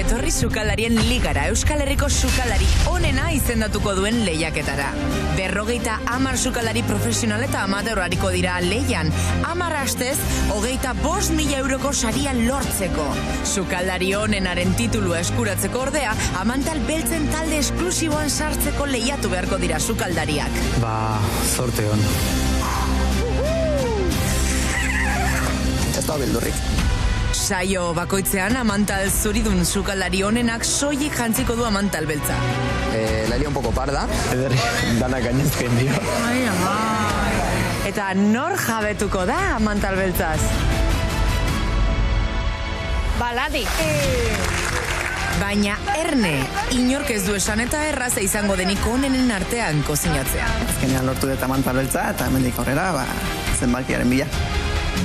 etorri sukaldarien ligara, Euskal Herriko sukaldari onena izendatuko duen lehiaketara. 50 sukaldari profesional eta amateurariko dira lehian. 10 astez, 25.000 euroko saria lortzeko. Sukaldari onenaren titulua eskuratzeko ordea, Amantal Beltzen talde esklusiboan sartzeko lehiatu beharko dira sukaldariak. Zorte hon. Ez da beldurrik. Saio bakoitzean Amantal zuridun sukaldari onenak soilik jantziko du Amantal Beltza. La liga un poco parda. Ederri, danak gainezken dio. Eta nor jabetuko da Amantal Beltzaz? Baladi. Baina erne, inork ez du esan eta erraza izango denik onenen artean kozinatzea. Azkenean lortu dut Amantal Beltza eta hemendik aurrera, zenbakiaren bila.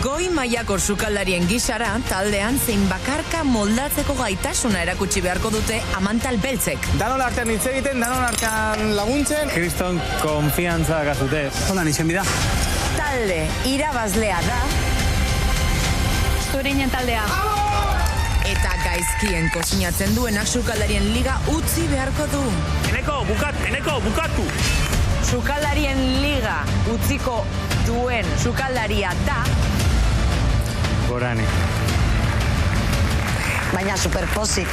Goi mailako sukaldarien gisara, taldean zein bakarka moldatzeko gaitasuna erakutsi beharko dute Amantal Beltzek. Danon artean hitz egiten, danon artean laguntzen. Kriston konfiantza gazute. Hola, nixen bida. Talde irabazlea da. Zurinen taldea. Eta gaizkien kozinatzen duenak sukaldarien liga utzi beharko du. Eneko, bukatu. Sukaldarien liga utziko duen sukaldaria da... Gorane. Baina superpozik,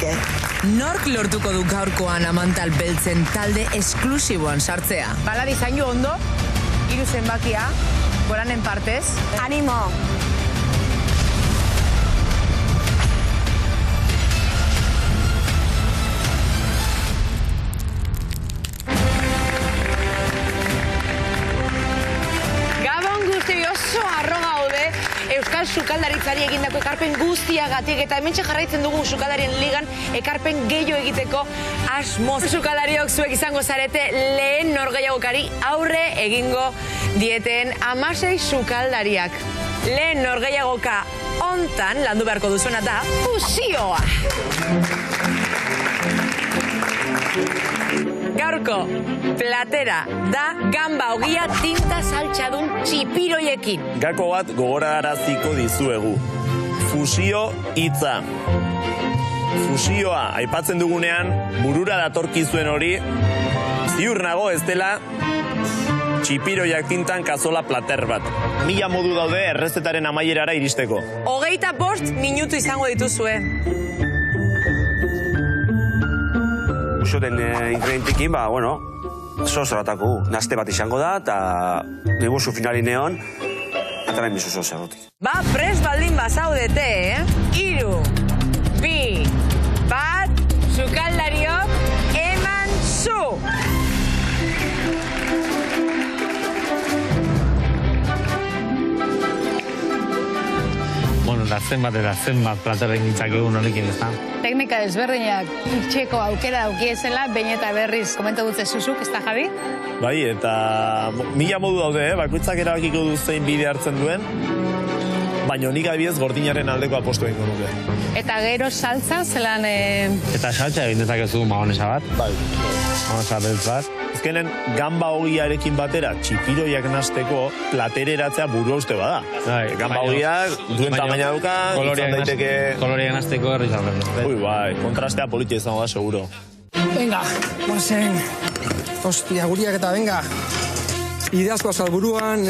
Nork lortuko du gaurkoan Amantal Beltzen talde esklusiboan sartzea? Baladi zainu ondo, 3 zenbakia, Goranen partez. Animo! Gabon guzti oso arro gaude Euskal Sukaldaritzari egindako ekarpen guztiagatik eta hementxe jarraitzen dugu sukaldarien ligan ekarpen gehiago egiteko asmoz. Sukaldariok zuek izango zarete lehen norgehiagokari aurre egingo dieten 16 sukaldariak. Lehen norgehiagoka hontan landu beharko duzuena da fusioa. Gaurko platera da gamba ogia tinta saltxadun txipiroiekin. Gako bat gogoraraziko dizuegu. Fusio hitza. Fusioa aipatzen dugunean, burura datorkizuen hori, ziur nago ez dela txipiroiak tintan kazola plater bat. 1000 modu daude errezetaren amaierara iristeko. 25 minutu izango dituzue. Usoten ingredientikin, zoratako nazte bat izango da, eta nebuzu finalineon, atara emizu zerrotik. Prest baldin bazaudete, 3, 2, 1, sukaldariok, eman zu! Zenbat platerren gintzak egun honekin ez da. Teknika desberdinak itxeko aukera daukiezela, behin eta berriz komentu dutze zuzuk, ez da, Javi? Bai, eta 1000 modu daude, bakoitzak erabakiko du zein bide hartzen duen, baina nik adibidez gordinaren aldeko apostu egingo nuke. Eta gero saltza, zelan... Eta saltza egin dezakezu mahonesa bat. Bai. Mahonesa beltz bat. Azkenen, gamba ogiarekin batera, txipiroiak nasteko platereratzea buru uste bada. Gamba ogiak duen tamaina duka, izan daiteke... Koloriak nasteko herri zaurren. Ui, bai, kontrastea politia izango da, seguro. Venga, bazen. Hostia, guriak eta venga. Ideazko azkal buruan,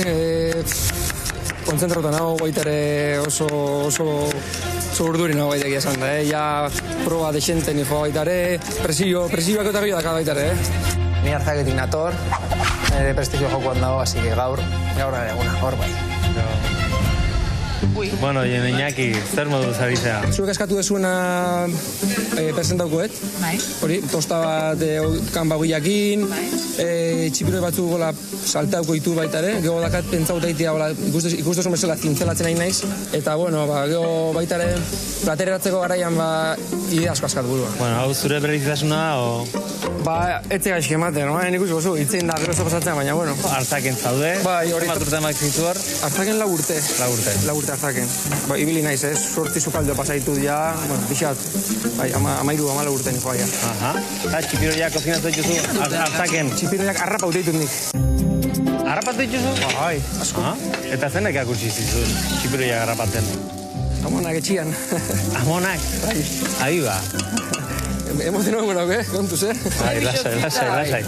kontzentrauta nago baitare oso urduri nago baitek esan da, Ja, proba desenten nifo baitare, presioak eta gehiago daka baitare, Ni hartzaketik nator, prestigio jokoan dago, así que gaur eguna, hor bai. Bueno, Iñaki, zer modu zabizea? Zuek eskatu dezuena presentaukoet. Bai. Hori, tosta bat kanba guiakin, txipiroi batzuk gola saltauko ditu baita ere, gero dakat pentsauta itea ikustezun bezala zintzelatzen nahi naiz, eta bueno, gero baita ere platereratzeko garaian ide asko askat buruan. Bueno, hau zure berrizitasuna o... Etxe gaizki ematen, nik uste gozu, itzein da gero pasatzen, baina bueno. Hartzaken zaude, bat urte emak zitu hor? Hartzaken 4 urte. 4 urte. Hartzaken. Ibili naiz, 8 sukaldo pasaitu ja, pixat, 13-14 urte niko gaia. Eta txipiroiak kozinatu dituzu hartzaken? Txipiroiak harrapatu ditut nik. Harrapatu dituzu? Bai, asko. Eta zenek akutsi zizun txipiroiak harrapatzen? Amonak etxian. Amonak? Ahi ba. Emozionatu nago, kontuz, Bai, lasai.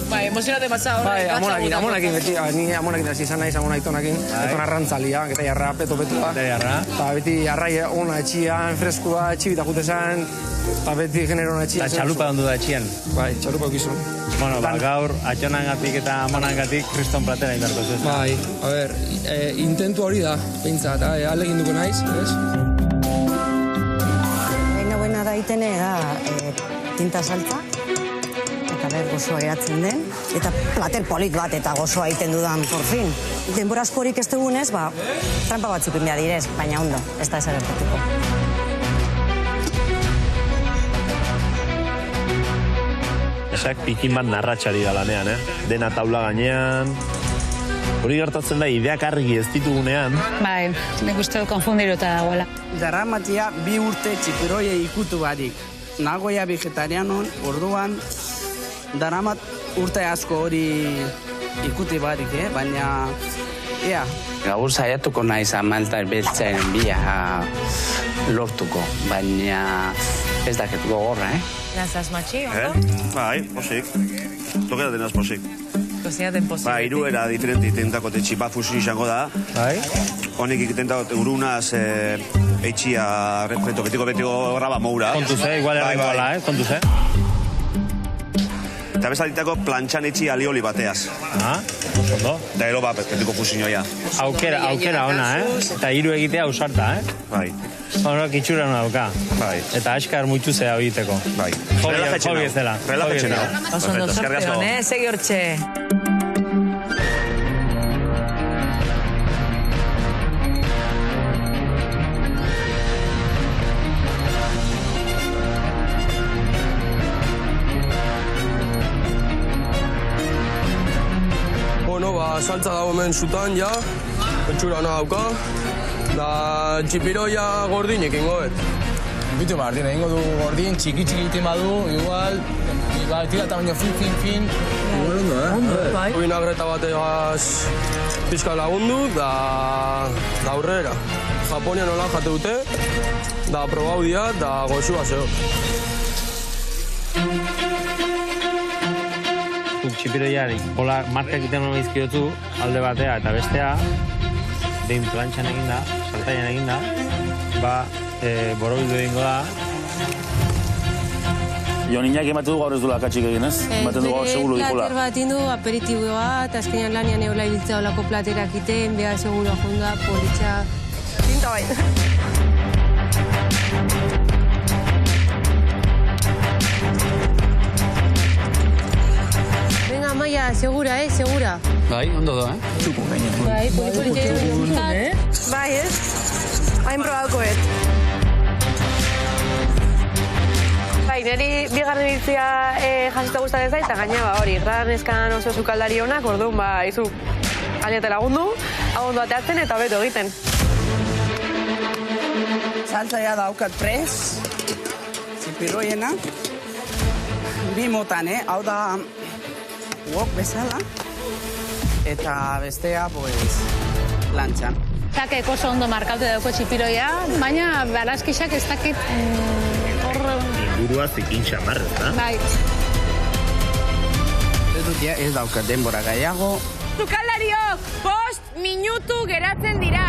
Bai, emozionate matza hori. Bai, amonakin beti, ni amonakin hasi izan naiz, amonaitonakin. Eton arrantzalia, eta jarra, peto-petoa. Eta beti arrai ona etxian, freskua, etxibita jute zan, eta beti genero ona etxian. Eta txalupa ondu da etxian. Bai, txalupa okizun. Bueno, gaur, atxonangatik eta amonangatik kriston platera indarko zuz. Bai, a ber, intentu hori da, behintzat, alegin duko naiz, ez? Buena da itene da tinta saltza, eta ber gozoa geratzen den, eta plater polit bat eta gozoa egiten dudan, por fin. Denbora askorik ez dugunez, trampa batzuk inbea direz, baina ondo, ez da ezer gertatuko. Esak pikin bat narratxari da lanean, Dena taula gainean. Hori gertatzen da, ideak argi ez ditugunean. Bai, nik uste konfundiruta dagoela. Daramatia 2 urte txipiroia ikutu barik. Nagoia vegetarianon, orduan, daramat urte asko hori ikuti barik, baina, ea. Gaur saiatuko naiz amalta beltzaren bila lortuko, baina ez dakit gogorra, Nazaz matxi, ondo? Bai, posik. Toketa denaz posik. Kozinaten posik. Ba, iruera diferenti tentakote txipa fusin izango da. Bai? Honek tentakote urunaz eitxia reto betiko graba moura. Kontuz, igual errengo ala, kontuz, Eta bezalitako plantxan etxi alioli bateaz. Ondo. Da ero betiko fusioia. Aukera ona, Eta hiru egitea ausarta, Bai. Horrek itxura hona dauka. Bai. Eta askar muitu zea egiteko. Bai. Hobi ez dela. Relajatzen hau. Oso ondo sorteon, segi hortxe. Bueno, saltza dago hemen zutan, ja. Etxura hona dauka. Da txipiroia gordinek ingoet. Bitu Martin, egingo du gordin, txiki iten badu, igual, tira tamaino fin. Igual ondo, Bai. Vinagreta bategaz pixka lagundu, da aurrera. Japonian nola jate dute, da probau dia, da goxua zeo. Txipiroiarik, hola markak iten hona izkiotu, alde batea eta bestea, behin plantxan eginda, saltaian eginda, borobildu egingo da. Joninak emate du gaur ez du lakatxik egin, ez? Ematen du gaur seguru dikula. Plater bat indu, aperitiboa, eta azkenean lanian eola ibiltzea olako platerak iten, beha seguru ajunda, politxa. Tinta bai. Venga, Maia, segura, segura. Bai, ondo da, Txuku gainen. Bai, politxa. Bai, hain probaukoet. Bai, niri bigarren iritzia jasita gustatzen zait, eta gaina hori, gran eskan oso sukaldari honak, orduan, izu, aliate lagundu, hau ondo ateatzen eta beto egiten. Saltzaia daukat prez, txipiroiena, 2 motan, hau da wok bezala, eta bestea, lantxan. Takek oso ondo markaute dauko txipiroia, baina barazkixak ez dakit Ingurua zikin xamar, eta? Bai. Ez daukat denbora gaiago. Sukaldariok, 5 minutu geratzen dira.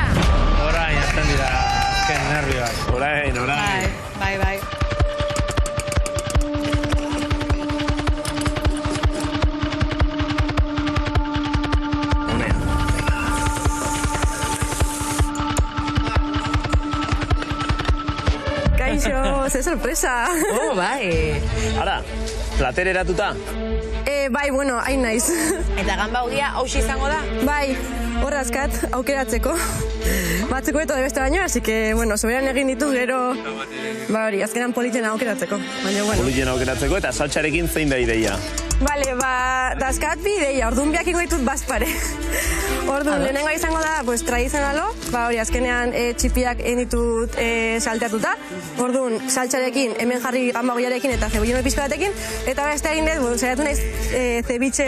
Orain, azten dira, azken nervioak. Orain. Bai. Kaixo, ze sorpresa. Bai. Ara, plater eratuta? Bai, bueno, hain naiz. Eta gamba haudia hausi izango da? Bai, horrazkat, aukeratzeko. Batzeko eto beste baino, así que, bueno, soberan egin ditu gero, hori, azkenan politena aukeratzeko. Baina, bueno. Politena aukeratzeko eta saltxarekin zein da ideia? Bale, dazkat bi ideia, orduan biak ingo ditut bazpare. Orduan, lehenengo izango da, tradizionalo, hori azkenean txipiak egin ditut salteatuta. Orduan, saltxarekin, hemen jarri gambagoiarekin eta zebollino pizka batekin, eta beste egin dut, saiatu naiz zebitxe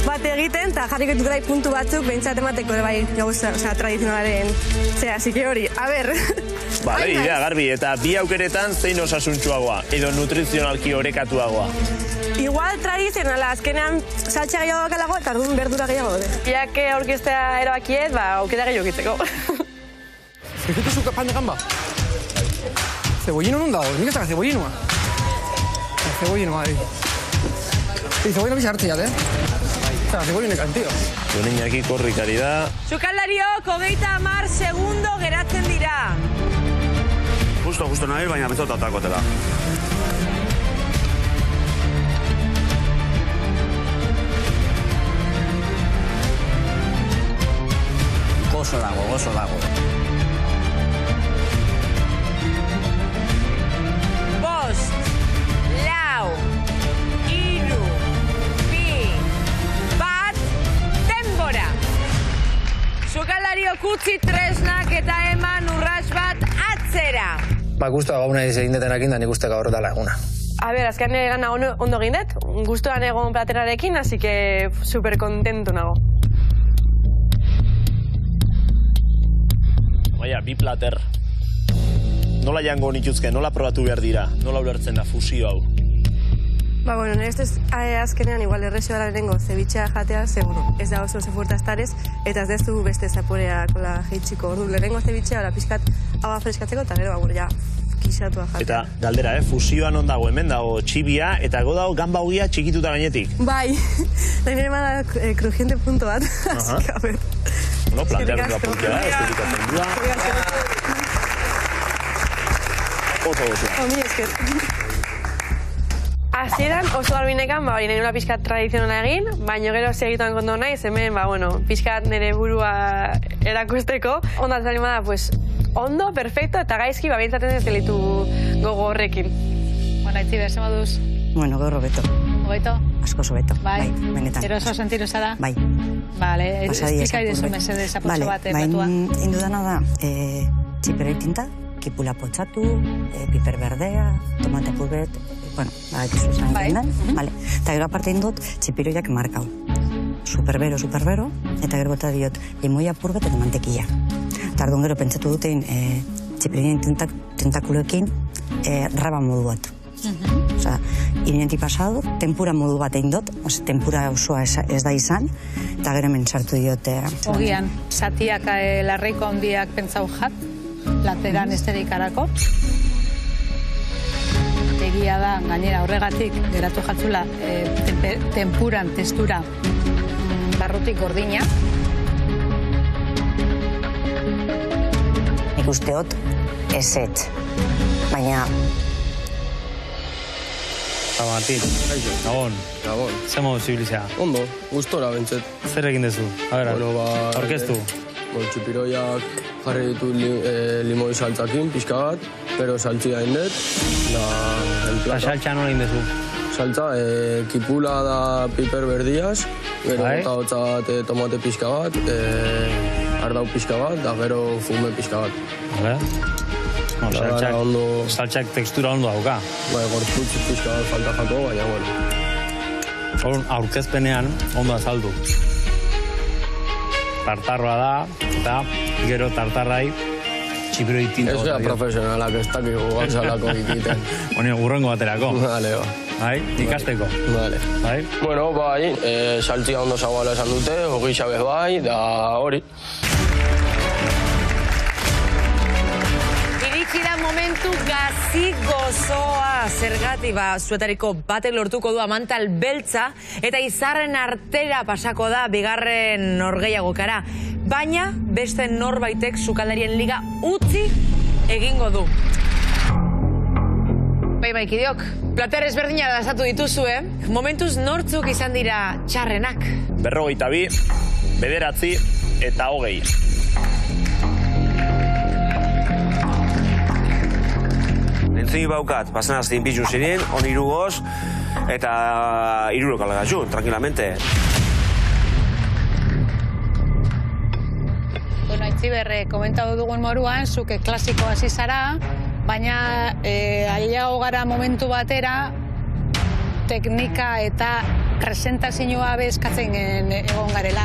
bat egiten, eta jarriko ditut gai puntu batzuk, behintzat emateko ere bai, tradizionalaren zera, zike hori, a ber. Bale, idea, Garbi, eta bi aukeretan zein osasuntxuagoa, edo nutrizionalki orekatuagoa? Igual tradizionala, azkenean saltxa gehiago bakalago eta orduan berdura gehiago dut. Jak orkestea erabakiet, aukera gehiago gitzeko. Zerketu pan de gamba? Cebollino non dago, nik ez dago cebollinoa. Cebollinoa, cebollino bizi hartziat, Cebollino ekan, tío. Iñaki korrikari da. Sukaldariok 30 segundo geratzen dira. Justo nahi, baina bezot atakotela. Gozo dago. Bost, lau, iru, bi, bat, denbora. Sukaldariok utzi tresnak eta eman urras bat atzera. Guztua gauna egin detenakin da nik uste gaur dala eguna. A ber, azkean gana ondo egin dut, guztuan egon platerarekin, así que super kontentu nago. Baina, bi plater. Nola jango nituzke, nola probatu behar dira, nola ulertzen da fusio hau? Bueno, nire azkenean igual errexo dara lehenengo zebitxea jatea, seguro, ez da oso zefuertaztarez, eta ez dezu beste zaporea kola jeitxiko. Ordu, lehenengo zebitxea, pixkat hau freskatzeko, eta gero, ja, kisatua jatea. Eta galdera, fusioan on dago, hemen dago txibia, eta go dago gamba hogia txikituta gainetik. Bai, nire da crujiente punto bat, así que a ver. Bueno, planteatu da puntia da, estetikatzen dua. Oso gozua. Omi esker. Hasieran oso garbinekan, hori nahi nula pixkat tradizionala egin, baina gero segituan kondo naiz, hemen, pixkat nire burua erakusteko. Onda zanima da, ondo, perfecto, eta gaizki, bintzaten ez delitu gogo horrekin. Bueno, Aitziber, ze moduz? Bueno, gaur hobeto. Hobeto? Asko hobeto, bai, benetan. Eroso sentiru zara? Bai. Vale, esplika idizu mesedez apotxo bat batua. Bai, indudana da, txiperoi tinta, kipula potxatu, piper berdea, tomate pubet, ekizu zan egin den. Eta gero aparte indut, txipiroiak markau. Superbero, eta gero bota diot, limoia purbet eta mantekilla. Eta arduan gero pentsatu dutein, txipiroien tentakuloekin, raba modu bat. Osa, irinetik pasadu, tempura modu bat egin dut, tempura osoa ez da izan, eta gero hemen sartu diote. Ogian, satiak larreiko handiak pentsau jat, lateran esterikarako. Egia da, gainera horregatik, geratu jatzula, tempuran, testura, barrutik gordina. Nik usteot, ezetz, baina... Martín, Gabon. Ze modu zibilizea? Ondo, gustora bentzet. Zer egin dezu? A ber, orkestu. Txipiroiak jarri ditu limoi saltzakin, pixka bat, pero saltzia indet. Eta saltza nola egin dezu? Saltza, kipula da piper berdiaz, gero bota bat tomate pixka bat, ardau pixka bat, da gero fume pixka bat. Saltxak tekstura ondo dauka. Bai, gorputz pixka bat falta jako, baina, bueno. Horun, aurkezpenean ondo azaldu. Tartarroa da, eta gero tartarrai txipiroi tinta. Ez gara profesionalak, ez dakigu gauzalako egiten. Honi, urrengo baterako. Vale, ba. Bai, ikasteko. Vale. Bai? Bueno, bai, saltzia ondo zagoela esan dute, hogi xabez bai, da hori. Da momentu gazi gozoa, zergatik zuetariko batek lortuko du amantal beltza eta izarren artera pasako da bigarren norgehiagokara. Baina beste norbaitek sukaldarien liga utzi egingo du. Bai, kideok, plater ezberdina dasatu dituzue, momentuz nortzuk izan dira txarrenak. 42, 9 eta 20. Entzini baukat, pasan azte inpitzu ziren, oniru goz, Eta 3 euro kalagazu, tranquilamente. Bueno, Aitziber, komentatu dugun moruan, zuke klasiko hasi zara, baina aileago gara momentu batera, teknika eta presentazioa eskatzen egon garela.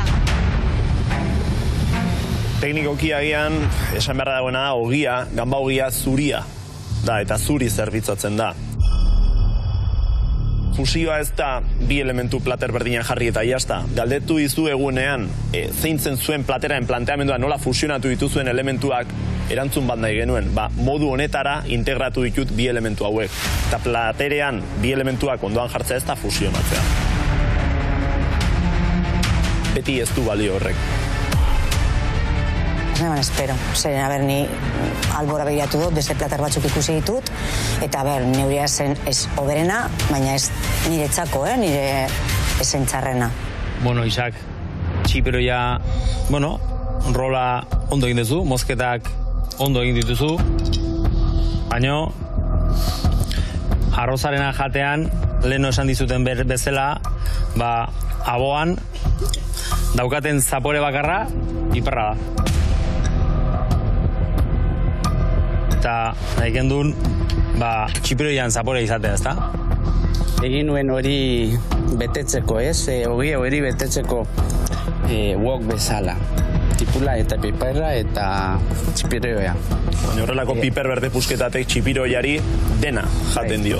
Teknikoki agian, esan beharra dagoena, ogia, gamba ogia zuria da, eta zuri zerbitzatzen da. Fusioa ez da bi elementu plater berdinean jarri eta jazta. Galdetu dizu egunean, zeintzen zuen plateraen planteamendua nola fusionatu dituzuen elementuak erantzun bat nahi genuen. Modu honetara integratu ditut bi elementu hauek. Eta platerean bi elementuak ondoan jartzea ez da fusionatzea. Beti ez du balio horrek. Neban espero. Zeren, ni albora begiratu dut, beste plater batzuk ikusi ditut, eta neuria zen ez oberena, baina ez nire txako, nire esen txarrena. Bueno, Isak, txipiroia, rola ondo egin duzu, mozketak ondo egin dituzu, baina arrozarena jatean, leheno esan dizuten bezala, aboan, daukaten zapore bakarra, piperra da. Eta nahi gendun, txipiroian zapore izatea, ezta? Egin nuen hori betetzeko, ogi hori betetzeko wok bezala. Tipula eta piperra eta txipiroia. Baina horrelako piper berde pusketatek txipiroiari dena jaten dio.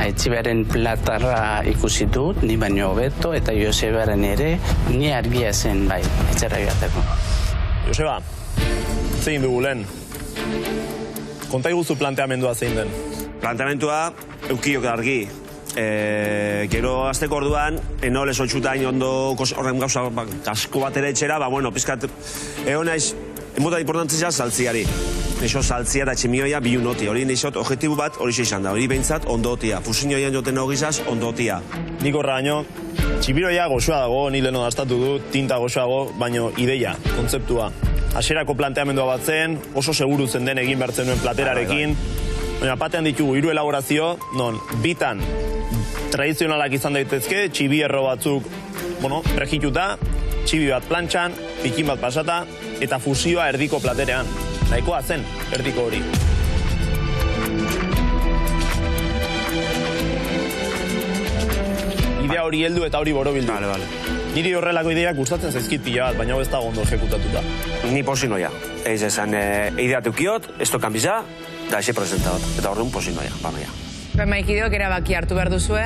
Aitziberren platarra ikusi dut, ni baino hobeto, eta Josebaren ere, ni argia zen bai, etxerra gateko. Joseba, zein dugu lehen? Konta iguzu planteamendua zein den? Planteamendua eukiok argi. Gero azteko orduan, enol ez otxuta hain ondo horren gauza kasko bat ere etxera, pizkat, egon naiz, emuta importantzia saltziari. Neixo saltzia eta tximioia biunoti. Hori neixot objektibu bat hori izan da. Hori behintzat ondotia. Fusinioian joten hogizaz ondotia. Nik horra baino, txipiroia goxoa dago, ni leheno daztatu du, tinta goxoago, baino ideia, kontzeptua. Hasierako planteamendua bat zen, oso seguru zen den egin behartzen duen platerarekin. Baina patean ditugu 3 elaborazio, non bitan tradizionalak izan daitezke, txibi erro batzuk, prejituta, txibi bat plantxan, pikin bat pasata, eta fusioa erdiko platerean. Nahikoa zen, erdiko hori. Idea hori heldu eta hori borobildu. Niri horrelako ideak gustatzen zaizkit pila bat, baina ez da ondo ejekutatuta. Ni posinoia. Ez esan, ideatu kiot, ez tokan biza, da ese presentabat. Eta horreun posinoia, bamaia. Maikideok erabaki hartu behar duzue.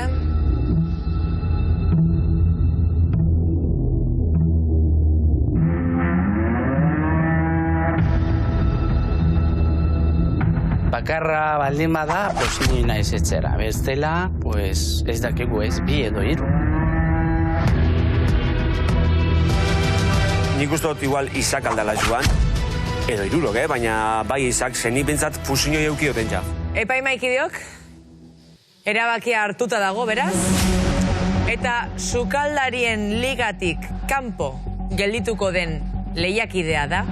Bakarra baldin bada, ni naiz etxera. Bestela, ez dakigu ez 2 edo 3. Nik uste dut igual Isak aldala joan, edo 3, baina bai Isak, zeni pentsat fusiñoi eukioten ja. Epaimaikideok, erabakia hartuta dago, beraz? Eta sukaldarien ligatik kanpo geldituko den lehiakidea da?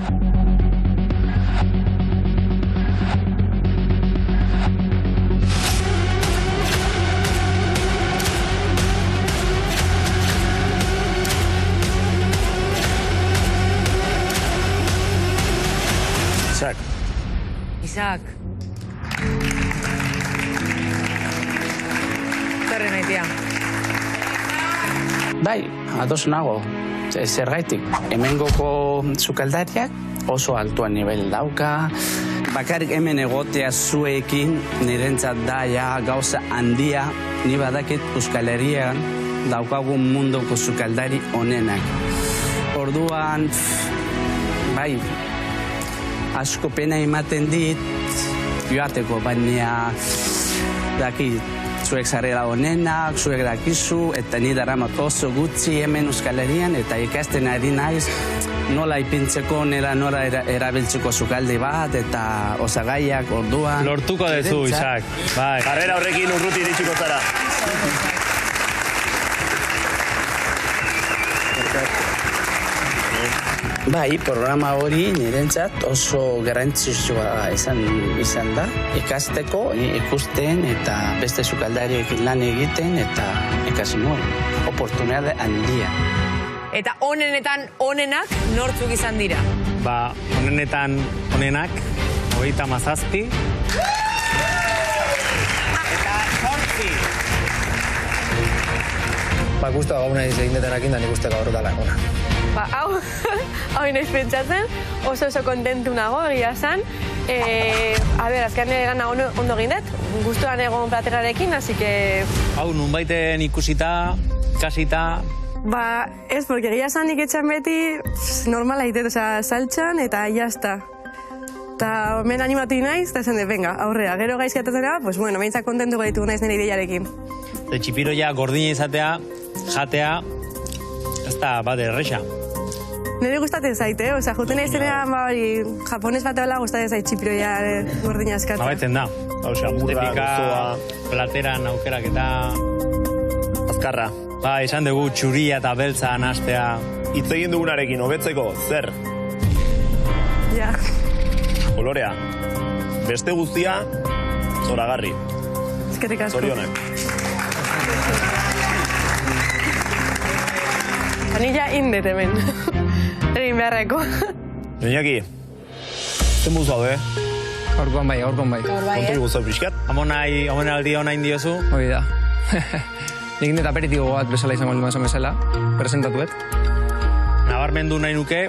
Isak. Zerren aitea? Bai, ados nago. Zergaitik, hemengoko sukaldariak oso altuan nivel dauka. Bakarrik hemen egotea zuekin nirentzat da gauza handia. Ni badakit Euskal Herrian daukagun munduko sukaldari onenak. Orduan, bai, asko pena ematen dit, joateko, baina zuek zarela honenak, zuek dakizu, eta ni daramat oso gutxi hemen Euskal Herrian, eta ikasten ari naiz, nola ipintzeko, nola erabiltzeko sukalde bat, eta osagaiak orduan. Lortuko dezu, Isak. Karrera horrekin urruti iritsiko zara. Bai, programa hori nirentzat oso garrantzitsua izan da. Ikasteko, ikusten eta beste sukaldariek lan egiten eta ikasi nuen. Oportunidade handia. Eta onenetan onenak nortzuk izan dira? Ba, onenetan onenak, 37. Eta 8. Ba, guztu gauna egin deterakin da nik uste gaur dala egona. Ba, hau inoiz pentsatzen, oso kontentu nago, egia esan. Azkenean egana ondo egin dut, guztuan egon platerarekin, así que... Hau, nunbaiten ikusita, kasita... Ba, ez, porque egia esan nik etxan beti normala egiten, saltxan eta jazta. Eta hemen animatu naiz, eta esan dut, venga, aurrea, gero gaizkatatzena, pues bueno, behintzak kontentu gaitu naiz nire ideiarekin. Txipiroia gordina izatea, jatea, ez da bat erresa. Nire gustatzen zait, juten naizenean, japonez bat ebala gustatzen zait txipiroia gordina eskatzen. Abetzen da. Burra, gozoa... Plateran aukerak eta... Azkarra. Ba, esan dugu txuria eta beltza nahastea. Hitz egin dugunarekin, hobetzeko, zer? Ja. Kolorea. Beste guztia, zoragarri. Eskerrik asko. Zorionak. Anilla indet hemen. Egin beharreko. Iñaki, zen buz hau, Gaurkoan bai. Konturi guztau pixkat? Omenaldi hona indiozu? Hoi da. Nik indet aperitibo bat bezala izango lima esan bezala, presentatuet. Nabarmendu nahi nuke,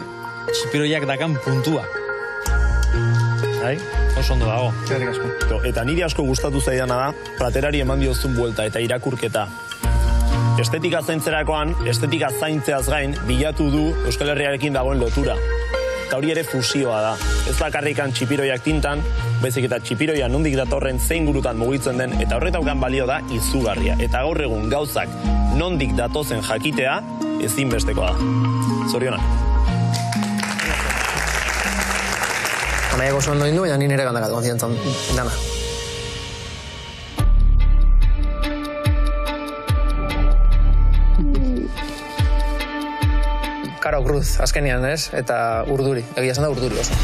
txipiroiak dakan puntua. Bai? Oso ondo dago. Zerrik asko. Eta niri asko gustatu zaidana da, platerari eman diozun buelta eta irakurketa. Estetika zaintzerakoan, estetika zaintzeaz gain, bilatu du Euskal Herriarekin dagoen lotura. Eta hori ere fusioa da. Ez bakarrikan txipiroiak tintan, baizik eta txipiroia nondik datorren zein gurutan mugitzen den, eta horretaukan balio da izugarria. Eta gaur egun gauzak nondik datozen jakitea, ezinbestekoa da. Zorionak. Anaiak oso ondo indu, baina ni nire gandakat konfiantzan dana. Karo Cruz, azkenian, ez? Eta urduri, egia esan da urduri oso.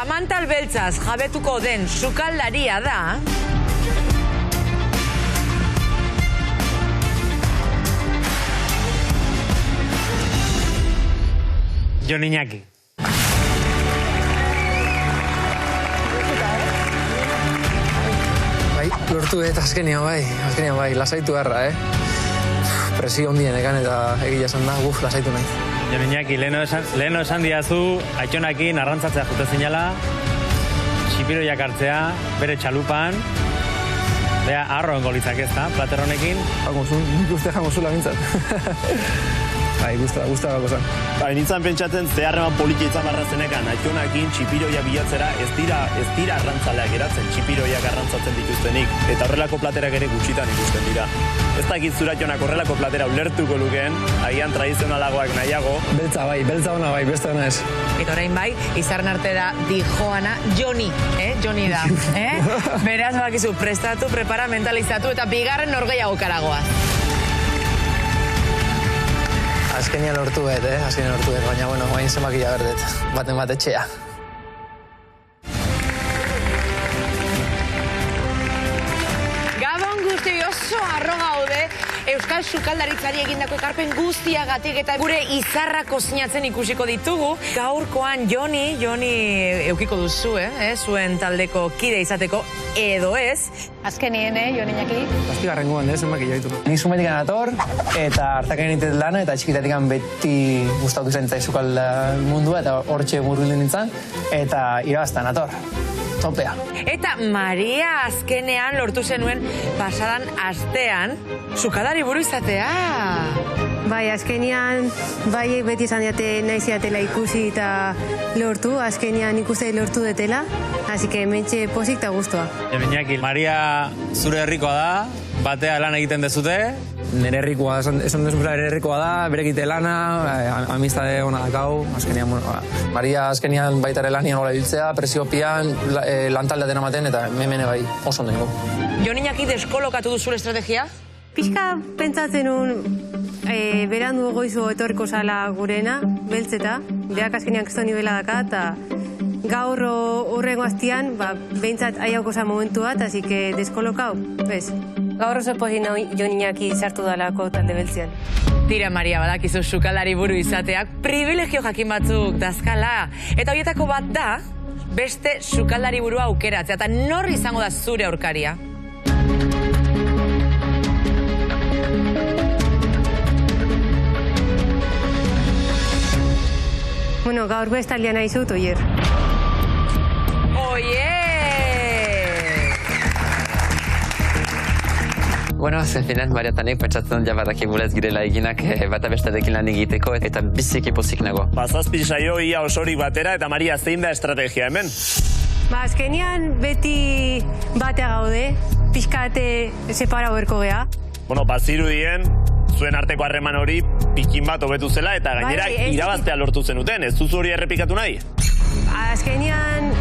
Amantal beltzaz jabetuko den sukaldaria da... Jon Iñaki. Bai, lortu azkenian bai, lasaitu erra, Presio ondien ekan eta egia esan da, lasaitu nahi. Jon Iñaki, leheno esan diazu, Aitxonakin arrantzatzea jute zinala, txipiroiak hartzea, bere txalupan, bea arro engolitzak ez da, plater honekin. Nik uste jango zula bintzat. Bai, guztua gako zen. Bai, nintzen pentsatzen zeharreman politia izan barra zenekan, Aitxonakin txipiroia bilatzera ez dira arrantzaleak eratzen, txipiroiak arrantzatzen dituztenik, eta horrelako platerak ere gutxitan ikusten dira. Ez dakit Zuratxonak horrelako platera ulertuko lukeen, agian tradizionalagoak nahiago. Beltza ona bai, beste ona ez. Eta orain bai, izarren arte da dijoana Joni, Joni da. Beraz, bakizu, prestatu, prepara, mentalizatu, eta bigarren norgehiago karagoaz. Azkenian lortu bet, baina, bueno, guain zemakila berdet, baten bat etxea. Gabon guzti oso arro gaude, Euskal Sukaldaritzari egindako ekarpen guztiagatik eta gure izarra kozinatzen ikusiko ditugu. Gaurkoan Joni eukiko duzu, zuen taldeko kide izateko, edo ez. Azkenien, Jon Iñaki? Azpigarrengoan, zenbakila ditu. Nik zumetik anator, eta hartakain nintzen lana, eta txikitatik beti gustatu zen sukalda mundua, eta hortxe murgildu nintzen, eta irabaztan ator. Topea. Eta Maria azkenean lortu zenuen pasadan astean sukaldari buru izatea. Bai, azkenean, bai beti izan diate nahi ziatela ikusi eta lortu, azkenean ikuste lortu detela, así que mentxe pozik eta guztua. Jon Iñaki, Maria zure herrikoa da, batea lan egiten dezute. Nere herrikoa, esan desun ere herrikoa da, berekite lana, amistade hona dakau, azkenean, Maria azkenean baitare lanian hola biltzea, presiopian, lantalde dena maten, eta memene bai oso ondo. Jon Iñaki deskolokatu du zure estrategia? Pixka pentsatzen nun, berandu goizu etorriko zala gurena, beltzeta, beak azkenean kriston nivela daka, eta gaur horrengo aztian, behintzat aiauko za momentu bat, así que deskolokau, bez. Gaur oso pozin jo niñaki sartu dalako talde beltzean. Tira, Maria, badakizu sukaldari buru izateak privilegio jakin batzuk dazkala. Eta horietako bat da, beste sukaldari burua aukeratzea. Eta nor izango da zure aurkaria? Bueno, gaur bestaldean aizut, Oier. Oier! Bueno, zenfinan, Mariatanik pentsatzen ja badakigula ez girela eginak bata bestarekin lan egiteko eta biziki pozik nago. Zazpi saio ia osorik batera eta Maria zein da estrategia hemen? Azkenean beti batea gaude, pixkate separa berko gea. Bueno, bazirudien, zuen arteko harreman hori pikin bat hobetu zela eta gainera irabaztea lortu zenuten, ez duzu hori errepikatu nahi? Azkenean,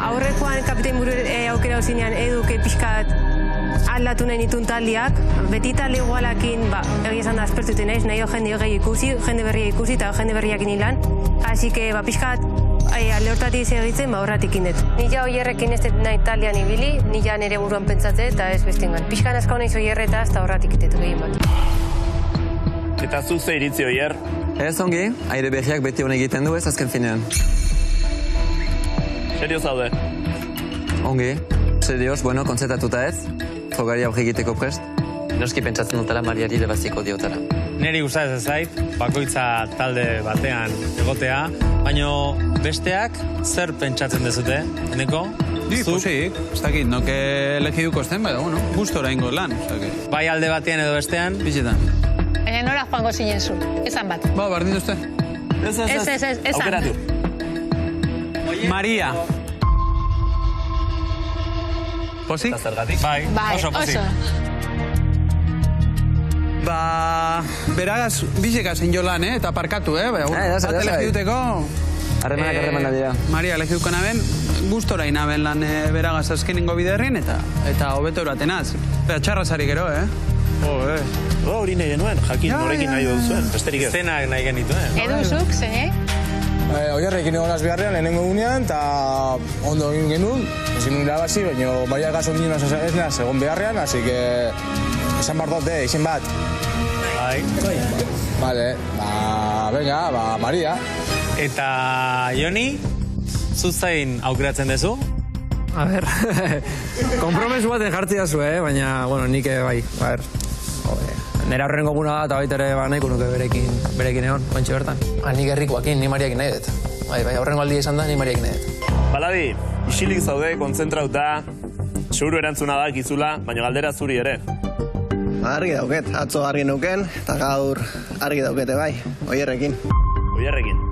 aurrekoan kapitein buru aukera uzinean eduke pixkat aldatu nahi nitun taldiak, beti talde igualakin, egia esan da aspertuten naiz, nahi jende berria ikusi eta jende berriak inilan. Así que, pixkat, alde hortatik segitzen, horratik indet. Nila Oierrekin ez nahi taldean ibili, nila nire buruan pentsatze eta ez bestengan. Pixkan asko nahiz Oierreta eta horratik itetu gehien bat. Eta zu ze iritzi, Oier? Ez ongi, aire berriak beti hon egiten du ez azken finean. Serio zaude? Ongi, serioz, bueno, kontzetatuta ez. Frogari aurre egiteko prest. Noski pentsatzen dutela Mariari debaziko diotara. Neri gustatzen zait, bakoitza talde batean egotea, baina besteak zer pentsatzen dezute, eneko? Ni, posik, ez dakit, noke elegiduko esten, baina, bueno, gustora ingo lan. Bai alde batean edo bestean? Bizitan. Baina nora joango zinen zu, esan bat. Ba, bardin duzte. Ez, aukeratu. Maria. Posik? Eta zergatik? Bai, oso posik. Ba, beragaz, bizeka zen jo lan, eta parkatu, bat elegiduteko. Harremana dira. Maria, elegidukon aben, gustora inaben lan beragaz azkeningo biderrin, eta hobeto eratenaz. Eta txarrazari gero, Hori nahi genuen, jakin norekin nahi duzuen, besterik ez. Zenak nahi genituen. Eduzuk, zenei? Oierrekin egon azbiarrean, lehenengo egunean, eta ondo egin genuen, ezin nuen irabazi, baina Maria gaso ginen ez egon beharrean, así que esan bar dut, izen bat. Bai. Vale, venga, Maria. Eta Joni, zuzain aukeratzen dezu? A ber, kompromesu baten jartzea zu, baina, bueno, nik bai, nera horrengo guna da, eta baita ere nahiko nuke berekin egon, bantxe bertan. Nik herrikoakin, ni Mariakin nahi dut. Bai, horrengo aldia izan da, ni Mariakin nahi dut. Baladi, isilik zaude, kontzentrauta, seguru erantzuna da, gizula, baina galdera zuri ere. Argi dauket, atzo argi nuken, eta gaur argi daukete bai, Oierrekin. Oierrekin.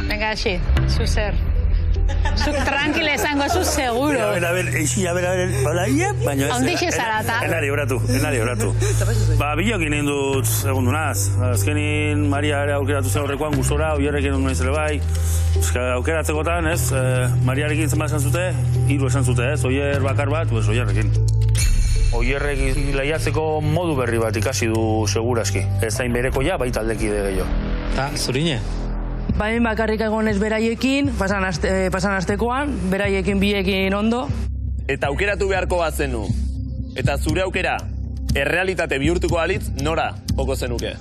Venga, així, zu zer. Zuk tranquile esango zu seguro. A ver, hola, baina ez. Ondixe zarata. Enari horatu. Ba, bilokin egin dut segundu naz. Azkenin Maria ere aukeratu zen horrekoan gustora, Oierrekin egun nahiz ere bai. Aukeratzekotan, ez, Mariarekin zenbat esan zute, 3 esan zute, ez, Oier bakar bat, Oierrekin. Oierrekin lehiatzeko modu berri bat ikasi du seguraski. Ez zain bereko ja, baita aldekide gehiago. Eta, zurine? Bain bakarrik egonez beraiekin, pasan astekoan, beraiekin biekin ondo. Eta aukeratu beharko bat zenu. Eta zure aukera, errealitate bihurtuko alitz, nora joko zenuke?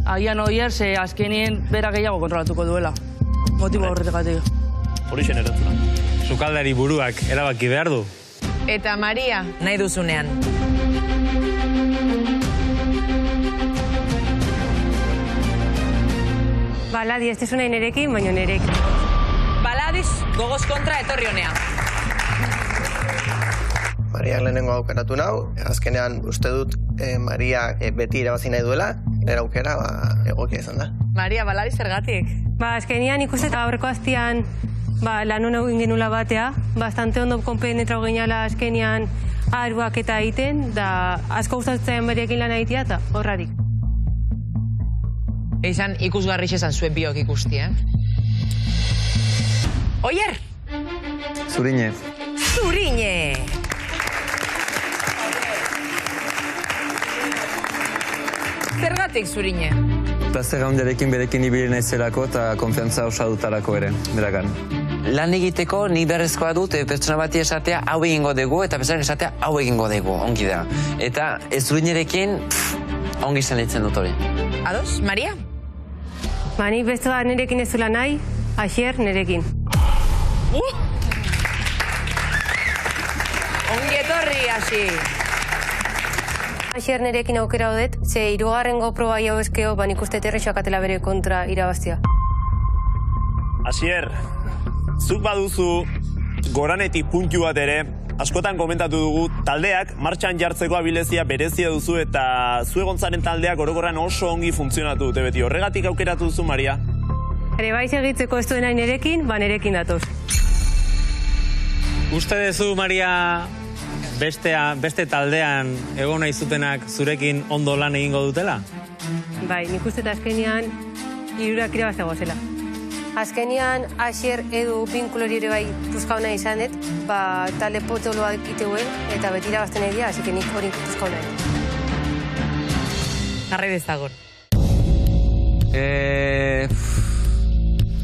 Agian Oier, ze azkenien bera gehiago kontrolatuko duela. Motibo horretagatik. Hori zen erantzuna. Sukaldari buruak erabaki behar du. Eta Maria, nahi duzunean. Baladi, ez tezu nahi nerekin, baina nerek. Baladiz, gogoz kontra etorri honean. Mariak lehenengo aukeratu nau, azkenean uste dut Mariak beti irabazi nahi duela, nire aukera egokia izan da. Maria, Baladi zergatik? Azkenean ikuste eta aurreko aztian lan hona egin genula batea, bastante ondo konpenetrau ginala azkenean aruak eta egiten, da asko gustatzen beriekin lan egitea eta horrarik. Eizan ikusgarri esan zuen biok ikusti, Oier! Zurine. Zurine! Zergatik zurine? Plazera handiarekin berekin ibili naizelako eta konfiantza osa dutalako ere, beragan. Lan egiteko nik beharrezkoa dut pertsona bati esatea hau egingo dugu eta pertsonak esatea hau egingo dugu, ongi da. Eta ez zurinerekin ongi sentitzen dut hori. Ados, Maria? Ba, nik beste bat nirekin ez zula nahi, Asier nirekin. Ongi etorri, hasi. Asier nirekin aukera hodet, ze hirugarrengo proba jau ezkeo, ba nik uste terrexoak atela bere kontra irabaztia. Asier, zuk baduzu goranetik puntu bat ere, askotan komentatu dugu, taldeak martxan jartzeko abilezia berezia duzu eta zue gontzaren taldeak orokorran oso ongi funtzionatu dute beti. Horregatik aukeratu duzu, Maria? Ere bai segitzeko ez duen nirekin, ba nirekin datoz. Uste duzu, Maria, beste taldean egon nahi zutenak zurekin ondo lan egingo dutela? Bai, nik uste eta azkenian hirurak irabaztago zela. Azkenian, Asier edu binkulori ere bai puzkauna izanet, ba talde potoloa iteuen eta beti irabazten egia, así que nik hori puzkauna. Jarrai dezagon.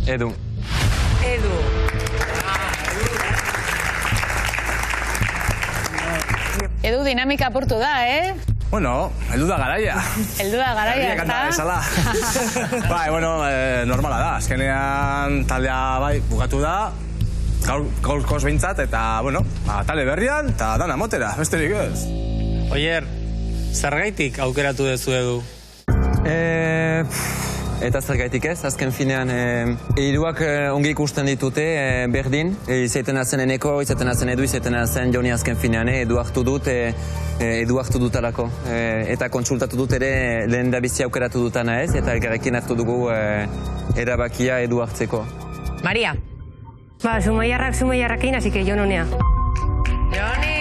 Edu. Edu. Edu dinamika apurtu da, Bueno, heldu da garaia. Heldu da garaia, ezta? Bai, bueno, normala da. Azkenean taldea bai bukatu da, gaurkoz behintzat, eta, bueno, talde berrian, eta dana motera, besterik ez. Oier, zergaitik aukeratu duzu Edu? Eta zergaitik ez, azken finean hiruak ongi ikusten ditute berdin, izaten zen Eneko, izaten zen Edu, izaten zen Joni azken finean, Edu hartu dut, Edu hartu dutalako. Eta kontsultatu dut ere lehen da bizi aukeratu dutana ez, eta elkarrekin hartu dugu erabakia Edu hartzeko. Maria. Ba, sumaiarrakin, así que Jon honea. Joni!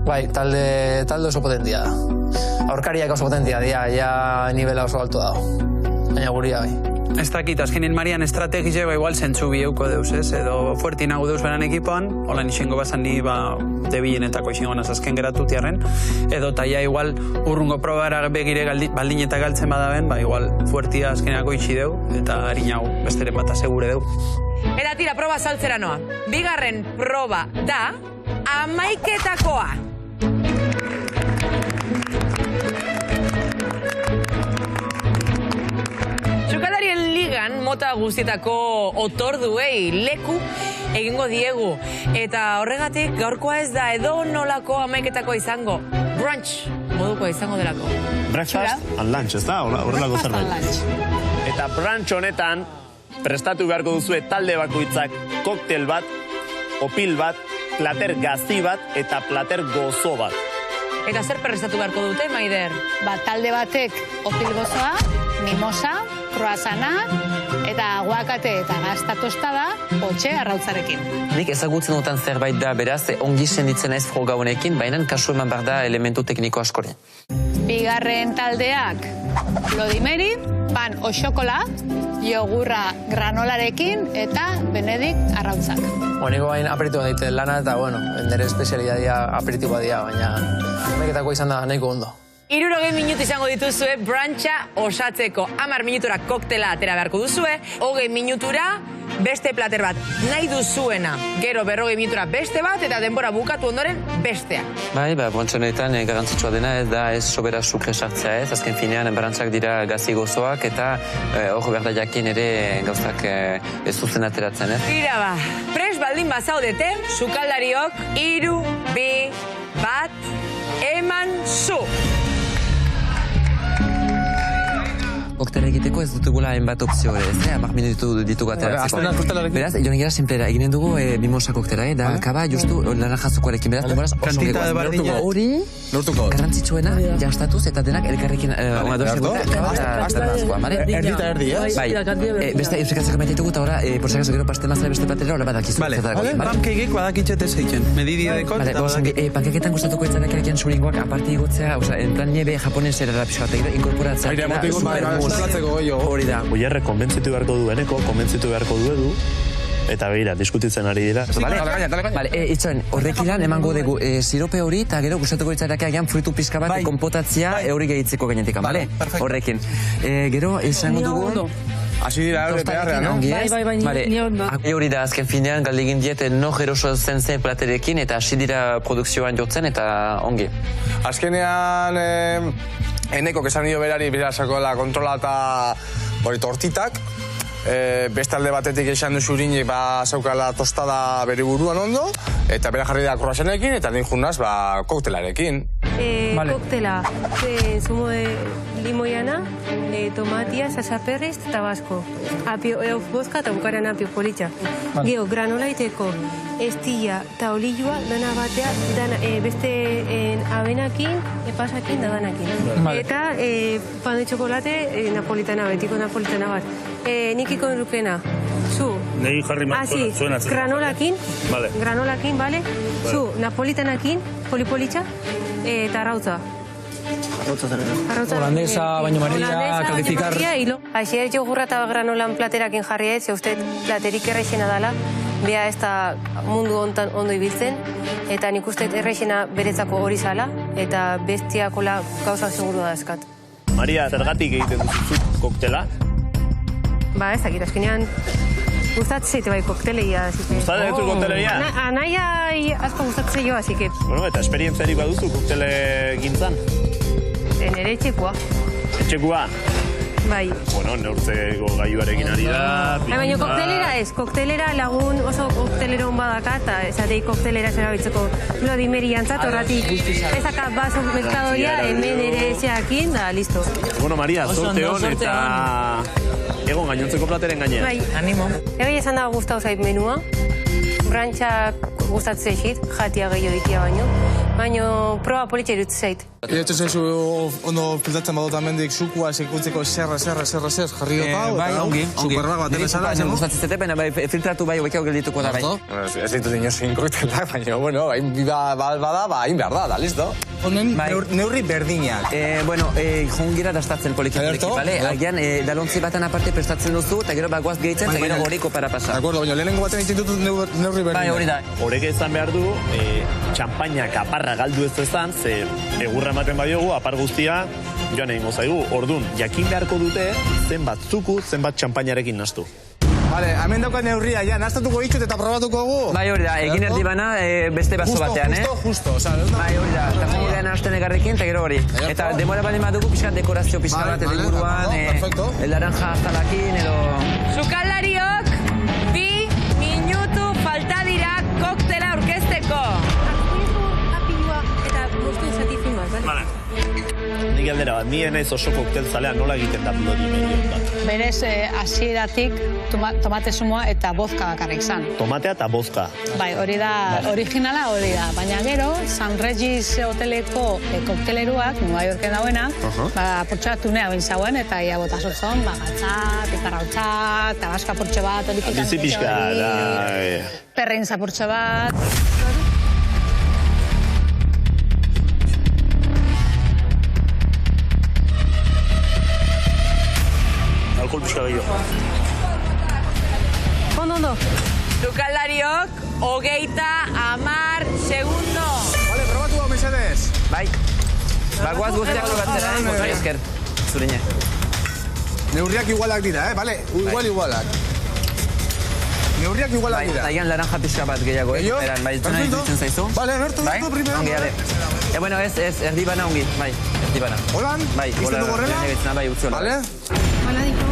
Bai, talde oso potentia da. Aurkariak oso potentia dira, ja nivela oso alto dago. Baina guria bai. Ez dakit, azkenin Marian estrategia ba igual zentzu biheuko deuz, ez? Edo fuerti nago deuz beran ekipoan, holan isengo bazan ni debilenetako isengo naz azken geratutiarren, edo taia igual urrungo probara begire baldin eta galtzen badaben, ba igual fuertia azkenako itxi deu, eta harinau besteren bata segure deu. Eta tira, proba saltzera noa. Bigarren proba da, amaiketakoa. Sukaldarien ligan mota guztietako otorduei leku egingo diegu. Eta horregatik gaurkoa ez da edo nolako amaiketakoa izango. Brunch modukoa izango delako. Breakfast and lunch, ez da? Horrelako zerbait. Eta brunch honetan prestatu beharko duzue talde bakoitzak koktel bat, opil bat, plater gazi bat eta plater gozo bat. Eta zer prestatu beharko dute, Maider? Ba, talde batek opil gozoa, mimosa, croissana, eta aguakate eta gazta tostada, potxe arrautzarekin. Nik ezagutzen dutan zerbait da, beraz, ongi senditzen naiz froga honekin, baina kasu eman behar da elementu tekniko askori. Bigarren taldeak, lodimeri, pan o xokola, jogurra granolarekin eta Benedikt arrautzak. Honeko bain aperitiboa daite lana eta, bueno, nire espezialidadia aperitiboa dira, baina ameketako izan da nahiko ondo. 60 minutu izango dituzue bruncha osatzeko. 10 minutura koktela atera beharko duzue, 20 minutura beste plater bat nahi duzuena. Gero 40 minutura beste bat eta denbora bukatu ondoren bestea. Bai, brontxonetan garrantzitsua dena ez da ez sobera sukre sartzea ez, azken finean barantzak dira gazi gozoak eta hor behar da jakin ere gauzak ez zuzen ateratzen ez. Tira ba, pres baldin bazaudete, sukaldariok 3, 2, 1, eman zu! Koktela egiteko ez dutugula hainbat opzio ere, ez, 10 minutu ditugu ateratzeko. Beraz, joan egira simplera, eginen dugu mimosa koktela, da kaba justu naranjazukoarekin, beraz, denboraz oso gehiago. Hori, garrantzitsuena, jastatuz, eta denak elkarrekin onadoseko Erdita erdi, ez? Bai, beste euskatzeko maititugu, eta ora, por si acaso gero paste mazara beste platera, hola badakizu. Pankegek badakitxet ez eiken, medidideko. Pankeketan gustatuko etzanak erekin suringoak aparte igotzea, en plan niebe japonesera rapixoa, eta inkorporatzea. Aire motigo hori da. Oierre, konbentzitu beharko du Eneko, konbentzitu beharko du Edu, eta behira, diskutitzen ari dira. Itxoen, horrekilan emango dugu sirope hori, eta gero gustatuko itzaraka egan fruitu pizka bat konpotatzea hori gehitzeko gainetik, bale? Horrekin. Gero, esango dugu... Hasi dira, hori beharrean, no? Bai, hori da, azken finean, galdegin diet, no eroso zen platerekin, eta hasi dira produkzioan jotzen, eta ongi. Azkenean, Eneko esan dio berari berasakoela kontrola eta hori tortitak, beste alde batetik esan du zurinek zaukala tostada bere buruan ondo, eta bera jarri da kroasenekin, eta nin jurnaz koktelarekin. Koktela, zumo de limoiana, tomatia, sasaperriz, tabasco. Apio boska eta bukaran apio politxa. Gero, granola iteko, estilla eta olioa dana batea, beste avenakin, pasakin da danakin. Eta pan de chocolate napolitana, betiko napolitana bat. Nikiko enrukena, zu. Nei jarri zuen atzen. Granolakin, bale? Zu, napolitanakin, polipolitxa, eta arrautza. Holandesa, baino Maria, kalifikar... Aixi ez jogurra eta granolan platerakin jarri ez, uste platerik errexena dela, beha ez da mundu hontan ondo ibiltzen, eta nik uste errexena beretzako hori zala, eta bestiakola gauza seguru da eskat. Maria, zergatik egiten duzu koktela? Ba, ez dakit, azkenean gustatzen zaite bai kokteleia, así que... Gustatzen zaitu kokteleia? Anaia asko gustatzen jo, así que... Bueno, eta esperientziarik baduzu koktele gintzan? Nere etxekoa. Etxekoa? Bai. Bueno, neurtzeko gaiuarekin ari da... Baina koktelera ez, koktelera lagun oso koktelero hon badaka, eta esatei koktelera zerabiltzeko Vladimir jantzat, horratik ezaka baso merkadoria, hemen ere zeakin, da, listo. Bueno, Maria, sorte hon eta... Egon gainontzeko plateren gainean. Bai. Animo. Egi esan dago gustau zait menua. Brantxak gustatzen zait, jatia gehiago ditia baino. Baina proba politxa irutu zait. Irutu zaizu ondo filtratzen badot amendik sukua sekuntzeko zer jarri gau. Bai, ongi. Superrak bat erazala. Gustatzen zete, baina filtratu bai hobekiago geldituko da bai. Ez ditut inoz inkrutelak, baina, bueno, bada, hain behar da, listo. Honen neurri berdinak. Bueno, jongira dastatzen poliki, bale? Agian, dalontzi batan aparte prestatzen duzu, eta gero bagoaz gehitzen, eta gero goriko para pasa. De acuerdo, baina lehenengo baten egiten dut neurri berdinak. Bai, hori da. Horek izan behar du, txampaina kaparra galdu ez ezan, ze egurra ematen badiogu, apar guztia, joan egingo zaigu. Ordun, jakin beharko dute, zenbat zuku, zenbat txampainarekin nastu. Vale, hemen daukat neurria, ja, nastatuko ditut eta probatuko gu. Bai, hori da, egin erdi bana beste baso batean, Justo, Bai, hori da, eta jongo gehan hasten egarrekin, eta gero hori. Eta demora bali madugu pixkat dekorazio pixka bat, edo inguruan, laranja azalakin, edo... Sukaldariok, 2 minutu falta dira koktela orkesteko. Apilua eta guztu izatifin bat, Vale. Nik aldera bat, nien ez oso koktel zalea nola egiten da Bloody Mary bat. Berez, hasieratik tomate zumoa eta bozka bakarrik zan. Tomatea eta bozka. Bai, hori da, originala hori da. Baina gero, San Regis hoteleko kokteleruak, Nueva Yorken dauena, apurtxoa tunea bintzauen, eta ia botazotzon, gatzak, piparrautzak, tabaska apurtxo bat, hori pikantzio hori. Bizipixka, perrin zapurtxo bat. Alkohol pixka gehiago. Ondo. Sukaldariok, 30 segundo. Vale, probatu hau, mesedez. Bai. Bagoaz guztiak probatzera, bai esker. Zurine. Neurriak igualak dira, vale? Igualak. Neurriak igualak dira. Daian laranja pixka bat gehiago, Eran, bai, tuna ditzen zaizu. Vale, bertu, primero. Ongi, ale. Bueno, ez, erdi bana ongi, bai, erdi bana. Holan? Bai, izten dugu horrela? Bai, utzi hola. Vale? Hala diko.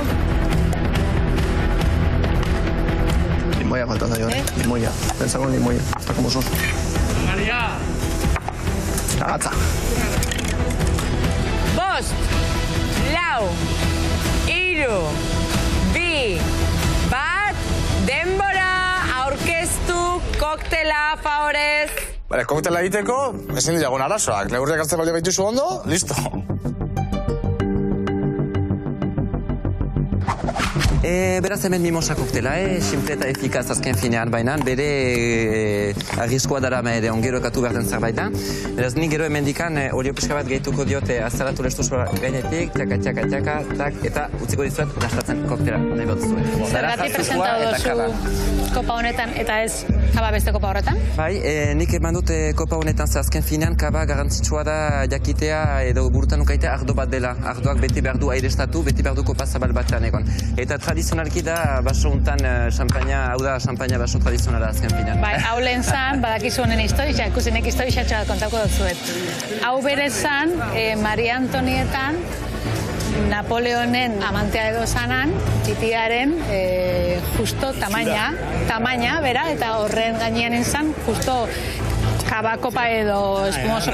Limoia falta zaio, limoia. Pensako limoia, hasta como sos. Maria! Agatza. 5, 4, 3, 2, 1, denbora, aurkeztu, koktela, favorez. Bale, koktela egiteko, ezin diagun arazoak. Neurriak hartzen balio baituzu ondo, listo. Beraz hemen mimosa koktela, simple eta efikaz azken finean bainan, bere arriskoa dara ere ongero ekatu behar den zerbait da. Beraz ni gero hemen dikan olio pixka bat gehituko diote azalatu lestuzua gainetik, txaka, eta utziko dizuet gastatzen koktela nahi bat zuen. Zergatik presentatu duzu kopa honetan eta ez kaba beste kopa horretan? Bai, nik eman dut kopa honetan azken finean kaba garrantzitsua da jakitea edo burutan ukaitea ardo bat dela. Ardoak beti behar du airestatu, beti behar du kopa zabal batean egon. Eta tradizionalki da baso untan xampaina, hau da xampaina baso tradizionala azken finean. Bai, hau lehen zan, badakizu honen historia, ikusenek historia txat kontako dutzuet. Hau bere zan, Maria Antonietan, Napoleonen amantea edo zanan, titiaren justo tamaina, bera, eta horren gainean izan, justo kaba kopa edo espumoso,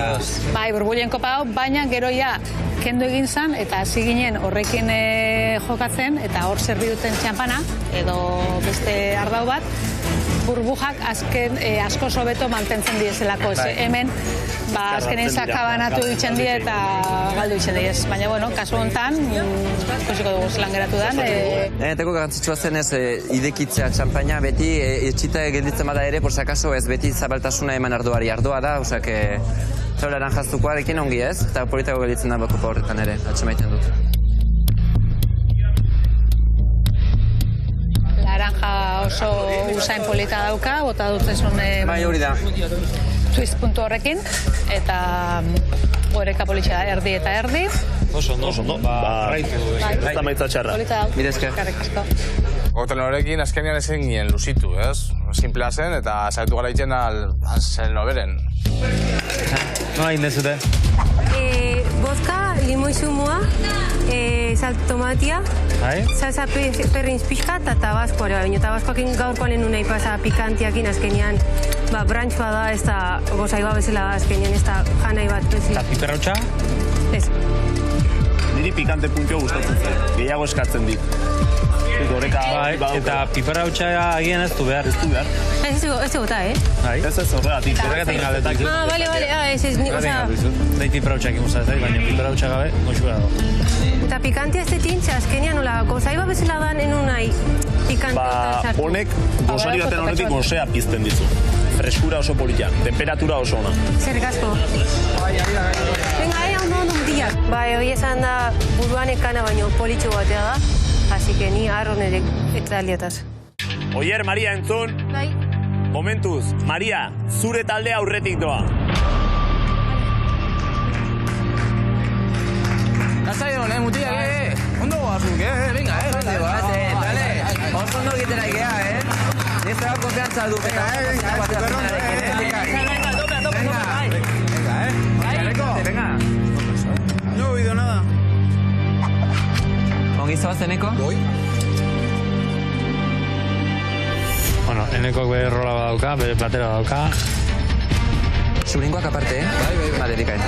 bai, burbulien kopa hau, baina gero ja kendu egin zan, eta hasi ginen horrekin jokatzen, eta hor zerbi duten txampana, edo beste ardau bat, burbujak asko sobeto mantentzen diezelako. Hemen, azkenen sakabanatu ditzen die eta galdu ditzen diez. Baina, bueno, kasu honetan, ikusiko dugu zelan geratu dan. Eteko garantzitsua zen ez idekitzea txampaina beti, etxita gelditzen bada ere, por si acaso ez beti zabaltasuna eman ardoari. Ardoa da, osak, zaularan jaztukoarekin ongi ez, eta politako gelditzen da bakopa horretan ere, atxemaiten dut. Laranja oso usain polita dauka, bota dutzezun bai, hori da. Twist puntu horrekin, eta horreka politxa da, erdi eta erdi. Oso ondo. Ez da maitza txarra. Mire esker. Koktelen horrekin azkenean ezin ginen luzitu, ez? Simplea zen, eta zaitu gara itzen zen noberen. Nola indezute? Vodka, limoi zumua, sal tomatia, salsa perrins pixka eta tabasco ere, baina tabascoakin gaurkoan enun nahi pasa pikantiakin azkenean, brantx bada ez da gozaiba bezala azkenean ez da janai bat bezala. Eta piperrautxa? Ez. Niri pikante puntio gustatzen zen, gehiago eskatzen dit. Eta piperrautxa agian ez du behar. Ez du bota, Ez horregatik. Horregatik galdetak. Bale, ez ni, oza... Dei piperrautxak imuzatzen, baina piperrautxa gabe, goxura dago. Eta pikantia ez detintza, azkenean nola, gozaiba bezala dan enun nahi pikantia. Honek, gozari baten horretik gozea pizten dizu. Freskura oso politia, temperatura oso ona. Zer gasko. Venga, ondo mutiak. Bai, hori esan da buruan ekana baino politxo batea da. Así que ni arro nire etaliataz. Oier, Maria, entzun. Bai. Momentuz, Maria, zure talde aurretik doa. Lasaion, mutiak, ondo goazuk, venga, dale. Oso ondo egiten aikea, Ez da konfiantza du. Venga. No he oído nada. Ongi zoaz, Eneko? Boi. Bueno, Enekok bere rola badauka, bere platera badauka. Zuringoak aparte, Bale, bikain.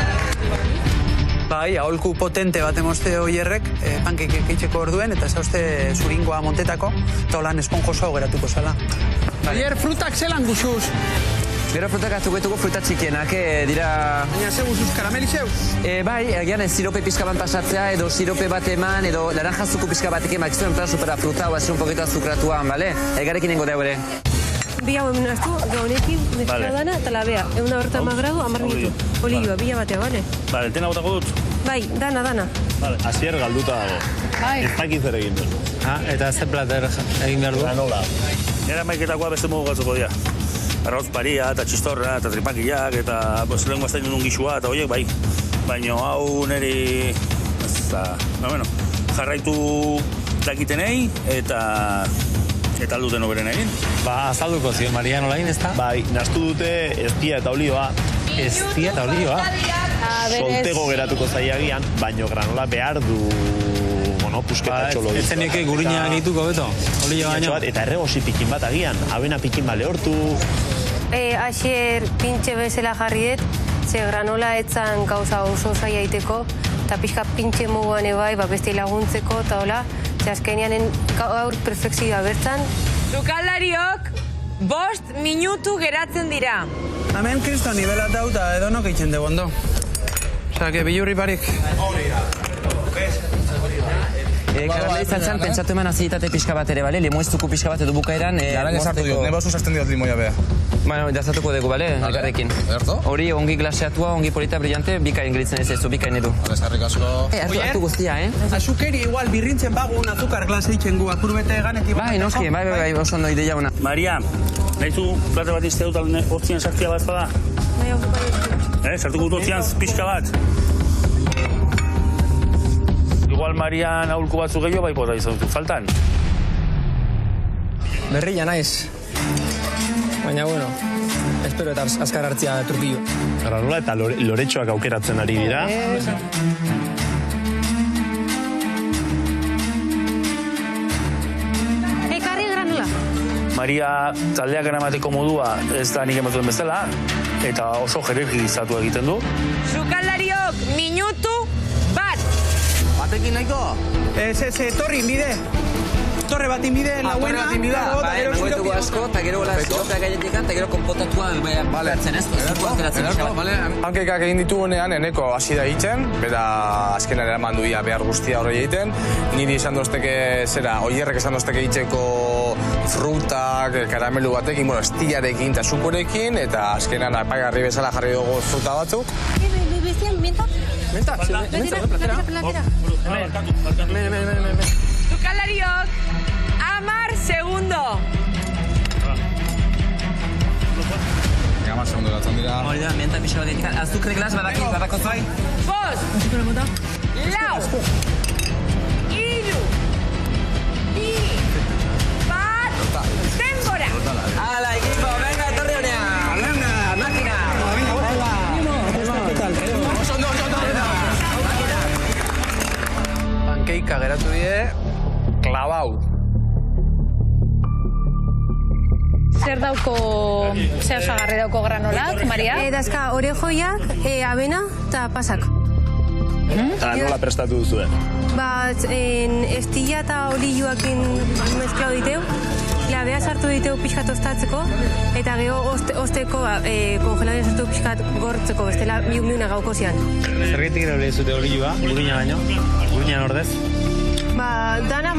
Bai, aholku potente bat emozte oierrek, pankekek itxeko orduen, eta zauzte zuringoa montetako, eta holan esponjoso geratuko zala. Oier, frutak zelan guzuz? Gero frutak hartuko fruta txikienak, dira... Baina ze guzuz, karameli zeuz? Bai, agian sirope pixka bat pasatzea, edo sirope bat eman, edo naranja zuku pixka batekin, makizuen plan supera fruta, oa zer un poquito azukratuan, bale? Egarekin nengo deu ere. Bi hau hemen hartu, gaunekin, mezkla dana, eta labea. Egun da horretan magradu, 10 minutu. Olioa, bila batea, bale? Bale, tena botako dut? Bai, dana. Bale, Asier galduta dago. Bai. Ez dakit zer egin dut. Eta ze plater egin behar du? Granola. Nera maiketakoa beste modu gatzoko dira. Arroz paria, eta txistorra, eta tripakiak, eta lehen guaztain nun gixua, eta horiek bai. Baina hau niri... jarraitu dakitenei, eta alduten oberen egin. Azalduko zion, Maria nolain, ez da? Bai, nastu dute eztia eta olioa. Eztia eta olioa? Soltego geratuko zaiagian, baino granola behar du... pusketa txolo Ez zeneke gurina egituko beto, olioa baino. Eta erregosi pikin bat agian, abena pikin bat lehortu. Asier pintxe bezala jarri dut, ze granola etzan gauza oso zaila iteko, eta pixka pintxe muguan ebai, beste laguntzeko, eta hola, Ze azkenean gaur perfekzioa bertan. Sukaldariok 5 minutu geratzen dira. Hemen kristo nivelat dauta edonok eitzen de bondo. Osea, que bilurri barik. Karamelizatzen pentsatu eman aziditate pixka bat ere, bale? Limoiztuko pixka bat edo bukaeran... Garen esartu diot, neba oso sartzen diot limoia beha. Bueno, jazatuko dugu, bale? Elkarrekin. Hori ongi glaseatua, ongi polita, brillante, bikain gelitzen ez ezu, bikain edu. Eskarrik asko. Hartu guztia, Azukeri igual birrintzen bagun azukar glase ditzen gu, apurbete ganetik. Bai, noski, bai, oso ondo ideia una. Maria, nahizu plate bat izte dut otzien sartia bat bada? Sartuko dut otzien pixka bat? Igual Marian aholku batzu gehiago bai bota izan dut, faltan? Berrilla naiz. Baina, bueno, espero eta azkar hartzia trukillo. Granola eta loretxoak aukeratzen ari dira. Ekarri granola. Maria taldeak eramateko modua ez da nik ematuen bezala, eta oso jerarkizatu egiten du. Sukaldariok minutu bat. Batekin nahiko? Torri inbide. Torre bat inbide, laguena. Bai, nagoetuko asko, eta gero txoka gainetik eta gero konpotatua hartzen ez, Pankekak egin ditugunean, eneko hasi da egiten, bera azkenan eraman duia behar guztia horre egiten. Niri esan dozteke, oierrek esan dozteke egiteko frutak, karamelu batekin, estiarekin eta sukorekin, eta azkenan apagarri bezala jarri dugu fruta batzuk. Mentak, platera. Sukaldariok 10 segundo. 10 segundo datzen dira. Hori da, menta pixo bat egin. Azukre glas badako zai. 5, 4, 3, 2, 1, bat, denbora. Ala, equipo, venga, etorri honean. Venga, máquina. Pankeika geratu die, klabau. Zer osagarri dauko granolak, Maria? Dazka orejoiak, abena eta pasak. Nola prestatu duzuen? Estilla eta olioakin mezklau diteu. Labea sartu diteu pixkat tostatzeko, eta gero osteko kongelaren sartu pixkat gortzeko, bestela miuna gauko zian. Zergetik ere zute olioa, gurina baino? Gurina ordez? Dana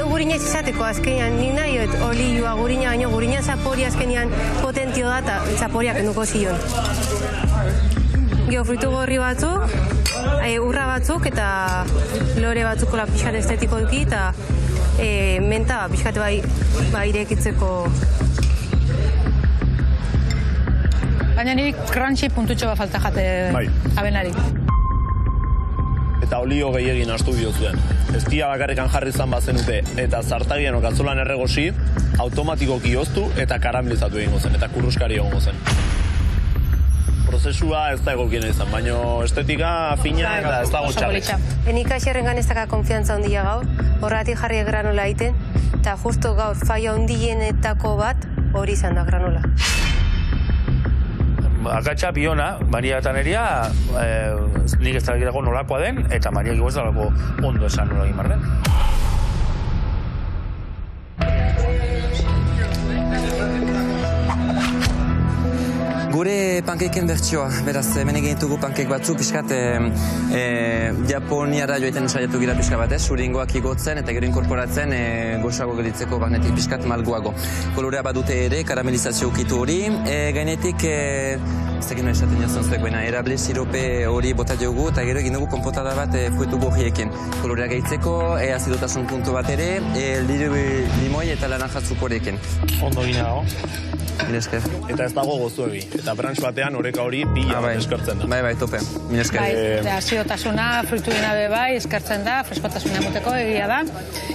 gurina izateko azkenean, nik nahi olioa gurina baino, gurina zaporia azkenean potentio da eta zaporiak enduko zion. Gero frutu gorri batzuk, urra batzuk eta lore batzuk pixkat estetikoki eta menta pixkat irekitzeko. Baina niri crunchy puntutxo bat falta jate abenari. Eta olio gehiagin astu biozuen. Estia bakarrikan jarri izan bazenute eta zartagian okatzolan erregosi, automatikoki oztu eta karamelizatu egingo zen, eta kurruskari egongo zen. Prozesua ez da egokien izan, baina estetika fina eta ez dago txarrik. Nik aixerrengan ez daka konfiantza handia gaur, horretik jarri granola egiten, eta justo gaur faia handienetako bat hori izan da granola. Akatsa biona, Maria eta Neria, nik ez dago nolakoa den, eta Maria ez dago ondo esan nola egin bar den. Gure pankeiken bertsioa, beraz, hemen egin ditugu pankeik batzu, pixkat Japoniara joaiten saiatu gira pixka batez, suringoak igotzen eta gero inkorporatzen goxago gelitzeko bagnetik pixkat malguago. Kolorea badute ere, karamelizazio ukitu hori, gainetik, ez dakit nola esaten jazten zuek, baina erable sirope hori bota diogu eta gero egin dugu konpotada bat fruitu gorriekin. Kolorea gehitzeko, azidotasun puntu bat ere, limoi eta laranja zukorekin. Ondo gine dago. Milesker. Eta ez dago gozuegi. Eta brantz batean oreka hori bila eskertzen da. Bai, tope. Milesker. Bai, azidotasuna, fruituena bai, eskertzen da, freskotasuna emoteko, egia da.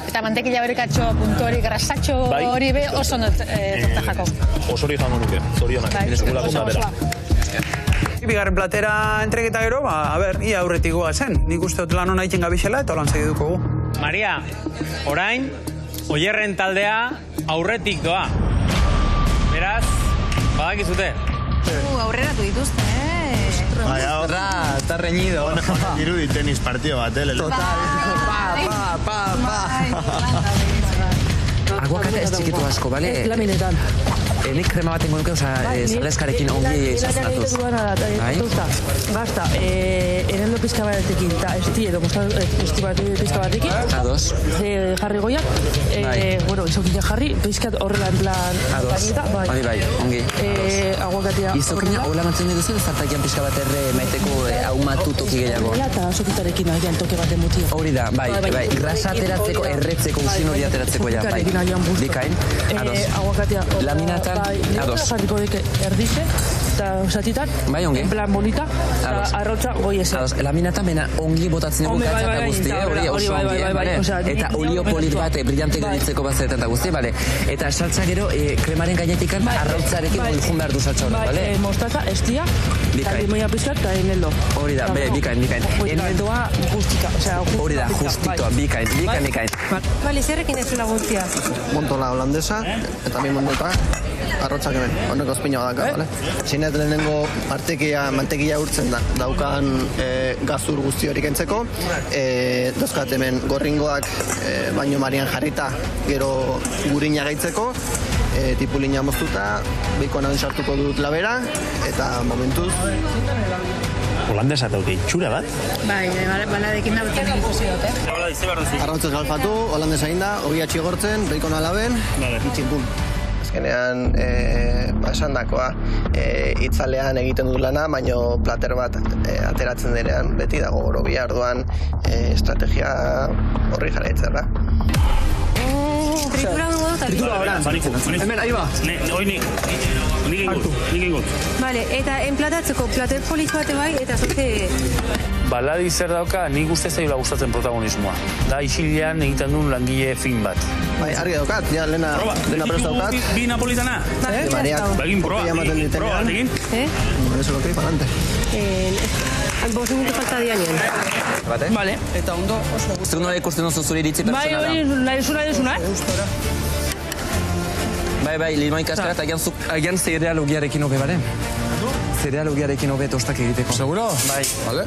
Eta mantekila berikatxo puntu hori, grasatxo hori be, oso ondo tortajako. Osori jango nuke, zorionak. Segulako platera. Bigarren platera entregeta gero, ia aurretik goazen. Nik uste dut lan hona itzen gabixela eta lan segiduko gu. Maria, orain, oierren taldea aurretik doa. Beraz, badakizute. Aurreratu dituzte, Baina, Está reñido. Irudi tenis partido bat, Total. Aguakate ez txikitu asko, bale? Ez laminetan. Nik krema baten gonuke, zaleskarekin ongi sazonatuz. Bai? Basta, eneldo pizka batekin, eta esti edo pizka batekin. Ados. Jarri goiak, bueno, izokina jarri, pizkat horrela en plan... Ados, bai, ongi. Aguakatea... Izokina, hola mantzen duzu, zartakian pizka bat erre maiteko ahumatu toki gehiago. Hola, eta sokitarekin agian toke baten mutia. Hori da, bai, grasa ateratzeko, erretzeko, usin hori ateratzeko ja, bai. Bikain, ados. Aguakatea... Laminatan, ados. Jarriko dike erdize, eta satitan, bai, ongi. En plan bonita, eta arrotza goi eze. Ados, laminatan bena ongi botatzen dugu gatza eta guzti, hori oso ongi, eta olio polit bat, brillante geritzeko bazetan eta guzti, bale? Eta saltza gero, kremaren gainetikan, arrautzarekin jun behar du saltza hori, bale? Mostaza, estia, eta limoia pizkat, eta eneldo. Hori da, bikain. Eneldoa guztika, hori da, justitoa, bikain. Bale, zerrekin ez dela guztia? Montola holandesa, eta mi mondota, arrotzak hemen, honeko espina badaka, bale? Zinet lehenengo mantekia urtzen da, daukan gazur guzti hori kentzeko, dauzkat hemen gorringoak baino marian jarrita, gero gurina gaitzeko, tipulina moztuta, beikoan hau sartuko dut labera, eta momentuz... Holandesa dauke itxura bat? Bai, baladekin dauten ikusi dut, Arrautzez galfatu, holandesa inda, ogia txigortzen, beikona alaben, itxinpun. Azkenean, esan dakoa, itzalean egiten dut lana, baino plater bat ateratzen denean, beti dago gorobia, orduan estrategia horri jarraitzen da. Tritura dugu dut? Tritura horan. Hemen, ahi ba. Nik ingut. Vale, eta enplatatzeko plater polit bate bai, eta zote... Baladi zer dauka, nik uste zaila gustatzen protagonismoa. Da, isilean egiten duen langile fin bat. Bai, argi daukat, ja, lena prest daukat. Bi napolitana? Mariak, Bagin, proba bat egin. Eso lo que hay para adelante. Bost minutu falta dianien. Vale, eta ondo. Zuk nola ikusten duzu zure iritzi personala? Bai, hori, nahi duzuna, Bai, limoik askara, eta agian zerealogiarekin hobe, bale? Zerealogiarekin hobe tostak egiteko. Seguro? Bai. Vale.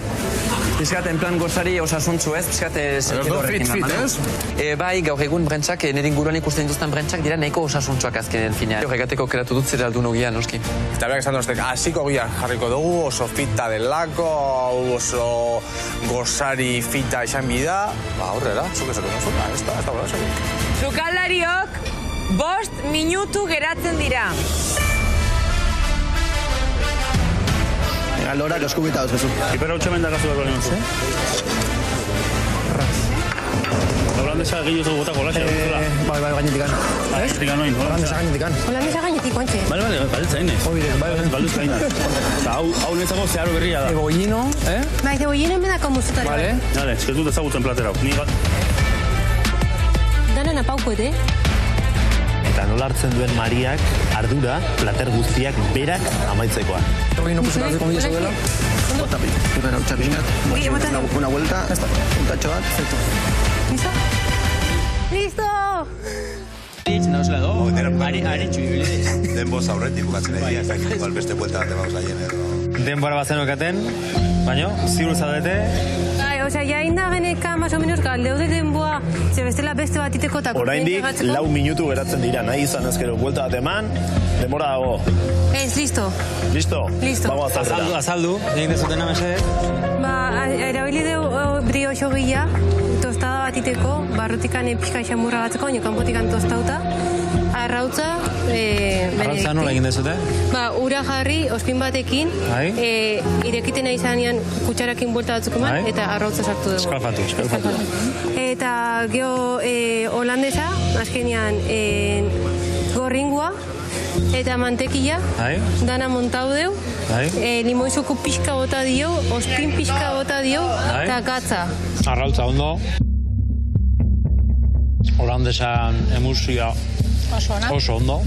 Piskat, en plan gozari osasuntzu ez, piskat zelkedo horrekin. Fit, ez? Bai, gaur egun brentsak, nire inguruan ikusten dituzten brentsak dira nahiko osasuntzuak azkenen finean. Horregateko keratu dut zerealdun ogia, noski. Eta behar esan duztek, hasiko ogia jarriko dugu, oso fita delako, oso gozari fita esan bida. Ba, horrela, zuk esako duzu, ez da, bera, Sukaldariok 5 minutu geratzen dira. Lorak eskubita dut, bezu. Ipera utxamen da gazu bat balen Holandesa gehiago botako, laxa. Bai, gainetik gan. Gainetik gan noin, Holandesa gainetik gan. Holandesa gainetik, oantxe. Bale, galdetza inez. Galdetza inez. Eta hau netzako zeharo berria da. Cebollino, Bai, cebollino emedako muzutari. Vale. Dale, ez dut ezagutzen platera. Danan apaukoet, Eta nola hartzen duen Mariak ardura plater guztiak berak amaitzekoa. Horrein opusikatzeko ondia zaudela? Botapi, primera utxa pixkat. Una vuelta, un tacho bat. ¿Listo? ¡Listo! Denboz aurretik bukatzen egia, ez dakit igual beste buelta bat emauz laien edo... Denbora bat zenokaten, baina, ziur zaudete. Bai, osea, ja indageneka, más o menos, galdeude denboa, ze bestela beste bat iteko eta... Oraindik 4 minutu geratzen dira, nahi izan ezkero buelta bat eman, denbora dago. Ez, listo. Listo? Listo. Bago azaldera. Azaldu, egin dezutena mesedez. Ba, erabili deu brioxo gila, tostada bat iteko, barrotikan pixka xamurra batzeko, baina kanpotikan tostauta, arrautza, Arrautza nola egin dezute? Ba, ura jarri, ospin batekin, irekiten nahi zanean kutsarakin buelta batzuk eman, eta arrautza sartu dugu. Eskalfatu. Eta geho holandesa, azkenean gorringua, eta mantekila, dana montau deu, limoizuko pixka bota dio, ospin pixka bota dio, eta gatza. Arrautza ondo. Holandesan emulsioa oso ondo.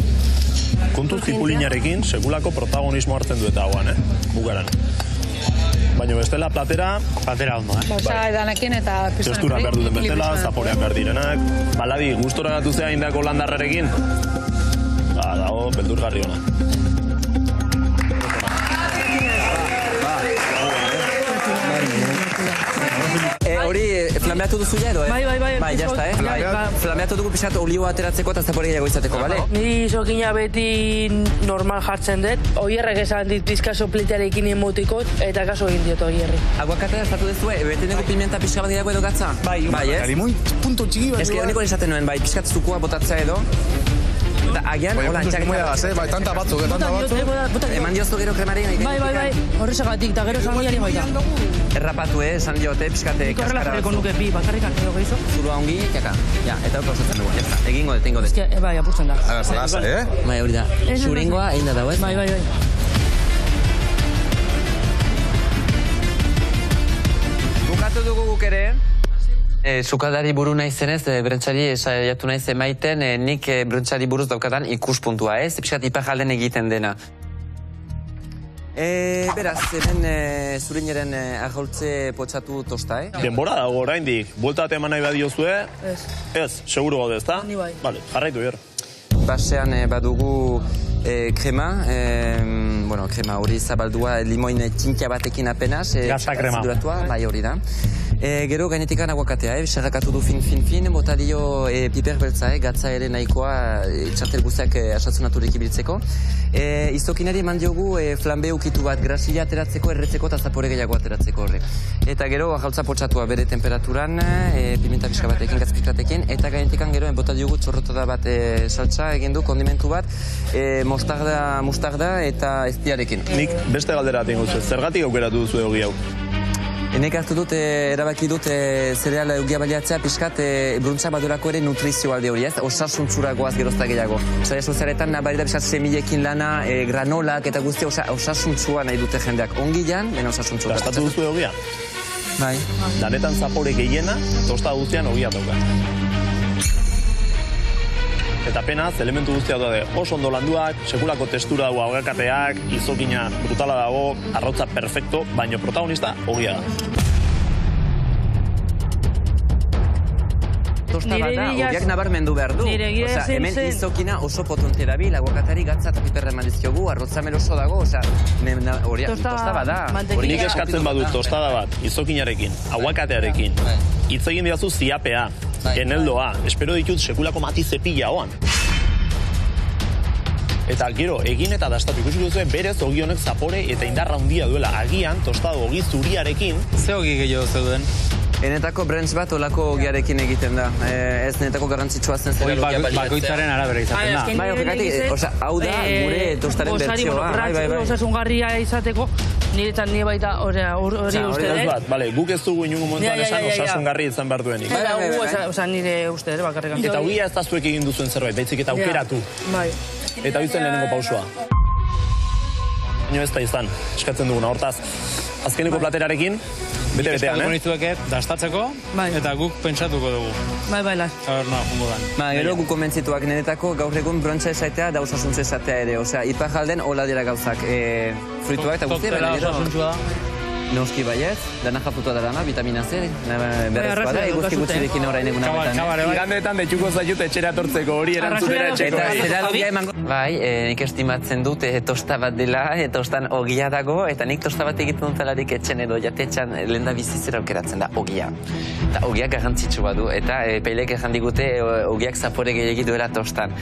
Kontuz tipulinarekin sekulako protagonismo hartzen du eta hauan, bukaran. Baina bestela platera ondo, Bauza edanekin eta pizan. Testura behar duten bestela, zaporeak behar direnak. Baladi, gustora gatu zea indako landarrarekin? Ba, dago, beldurgarri ona. flameatu duzu ja edo, Bai. Bai, jazta, Flameatu dugu pixat olioa ateratzeko eta zapore gehiago izateko, bale? Ni izokina beti normal jartzen dut. Oierrek esan dit pizka soplitearekin emotikot, eta kaso egin diot oierri. Aguakatea estatu duzu, bete dugu pimenta pixka bat gehiago edo gatza? Bai, ez? Limoi, punto txiki bat. Ez que honiko esaten nuen, bai, pixkat zukua botatzea edo. Eta agian, hola, txaketa. Bai, tanta batzuk. Eman dioztu gero kremari nahi. Bai. Horrezagatik, eta gero sandiari baita. Errapatu, esan diote, pixkate kaskara. Horrela nuke bi, bakarrikan edo gehizo. Zurua ongi, jaka. Ja, eta hori pausatzen dugu, jazta. Egingo dut. Bai, apurtzen da. Agasa, Bai, hori da. Zuringoa, egin da dago, ez? Bai. Bukatu dugu guk ere. Sukaldari buru naizenez, Brentxari saiatu naiz emaiten, nik Brentxari buruz daukatan ikuspuntua, ez? Piskat iparralden egiten dena. Beraz, hemen zurineren aholtze potxatu tosta, Denbora dago oraindik, buelta bat eman nahi badiozue? Ez, seguro gaude, ezta? Ni bai. Vale, jarraitu hier. Basean badugu krema, krema hori zabaldua limoin tinkia batekin apenas. Gazta krema. Bai, hori da. Gero gainetikan aguakatea, serrakatu du fin, bota dio piper beltza, gatza ere nahikoa txartel guztiak asatzunaturik ibiltzeko. Izokinari eman diogu flambe ukitu bat, grasila ateratzeko, erretzeko eta zapore gehiago ateratzeko horrek. Eta gero ajaltza potxatua bere temperaturan, pimenta pixka batekin, gazpikatekin, eta gainetikan gero bota diogu txorrotada bat saltza egin du, kondimentu bat, mustarda eta eztiarekin. Nik beste galdera atingo zuen, zergatik aukeratu duzu egogi hau? Enek hartu dut, erabaki dut zereal eugia baliatzea pixkat bruntza badurako ere nutrizio alde hori, ez? Osasuntxuragoaz gerozta gehiago. Zare sozialetan nabari da pixkat semilekin lana, granolak eta guztia osasuntxua nahi dute jendeak. Ongi jan, bena osasuntxua. Gastatu duzu egogia? Bai. Danetan zapore gehiena, tosta guztian ogia dauka. Eta penaz, elementu guztia daude oso ondo landuak, sekulako testura dago agakateak, izokina brutala dago, arrautza perfecto, baino protagonista ogia da. Tosta bat da, ogiak nabarmendu behar du. Hemen izokina oso potentia dabil, aguakatari gatza eta piperra eman dizkiogu, arrotza meloso dago, tosta bat da. Nik eskatzen badut tostada bat, izokinarekin, aguakatearekin, hitz egin diazu ziapea, eneldoa, espero ditut sekulako matize pila hoan. Eta gero, egin eta dastatu ikusiko duzue, berez ogi honek zapore eta indarra handia duela. Agian, tostado ogi zuriarekin... Ze ogi gehiago zeuden? Enetako brentz bat olako ogiarekin egiten da. Ez netako garrantzitsua zen zera ogia baliatzea. Bakoitzaren arabera izaten da. Bai, horregatik, hau da, gure tostaren bertsioa. Bai. Osasungarria izateko, niretzat nire baita hori uste dut. Bale, guk ez dugu inungo momentuan esan osasungarri izan behar duenik. Nire uste dut, bakarrik. Eta ogia ez da zuek egin duzuen zerbait, baitzik eta aukeratu. Bai. Eta bizen lehenengo pausua. Nio ez da izan, eskatzen duguna, hortaz. Azkeneko platerarekin, bete-betean, dastatzeko, eta guk pentsatuko dugu. Bai, las. Gero guk konbentzituak nenetako gaur egun brontza esaitea da osasuntzu esatea ere. Osea, iparralden hola dira gauzak fruituak eta guztia. Osasuntzua. Noski baiet, dana japutua da dana, vitamina C, berrezkoa da, eguzki gutxirekin orain egun abetan. Igandeetan detxuko zaitut etxera tortzeko hori erantzutera etxeko. Eta zera ogia emango. Bai, nik estimatzen dut tosta bat dela, tostan ogia dago, eta nik tosta bat egiten dutelarik etxen edo jatetxan lehen da bizitzera aukeratzen da ogia. Eta ogia garrantzitsu badu, eta peilek erran digute ogiak zapore gehiagi duela tostan.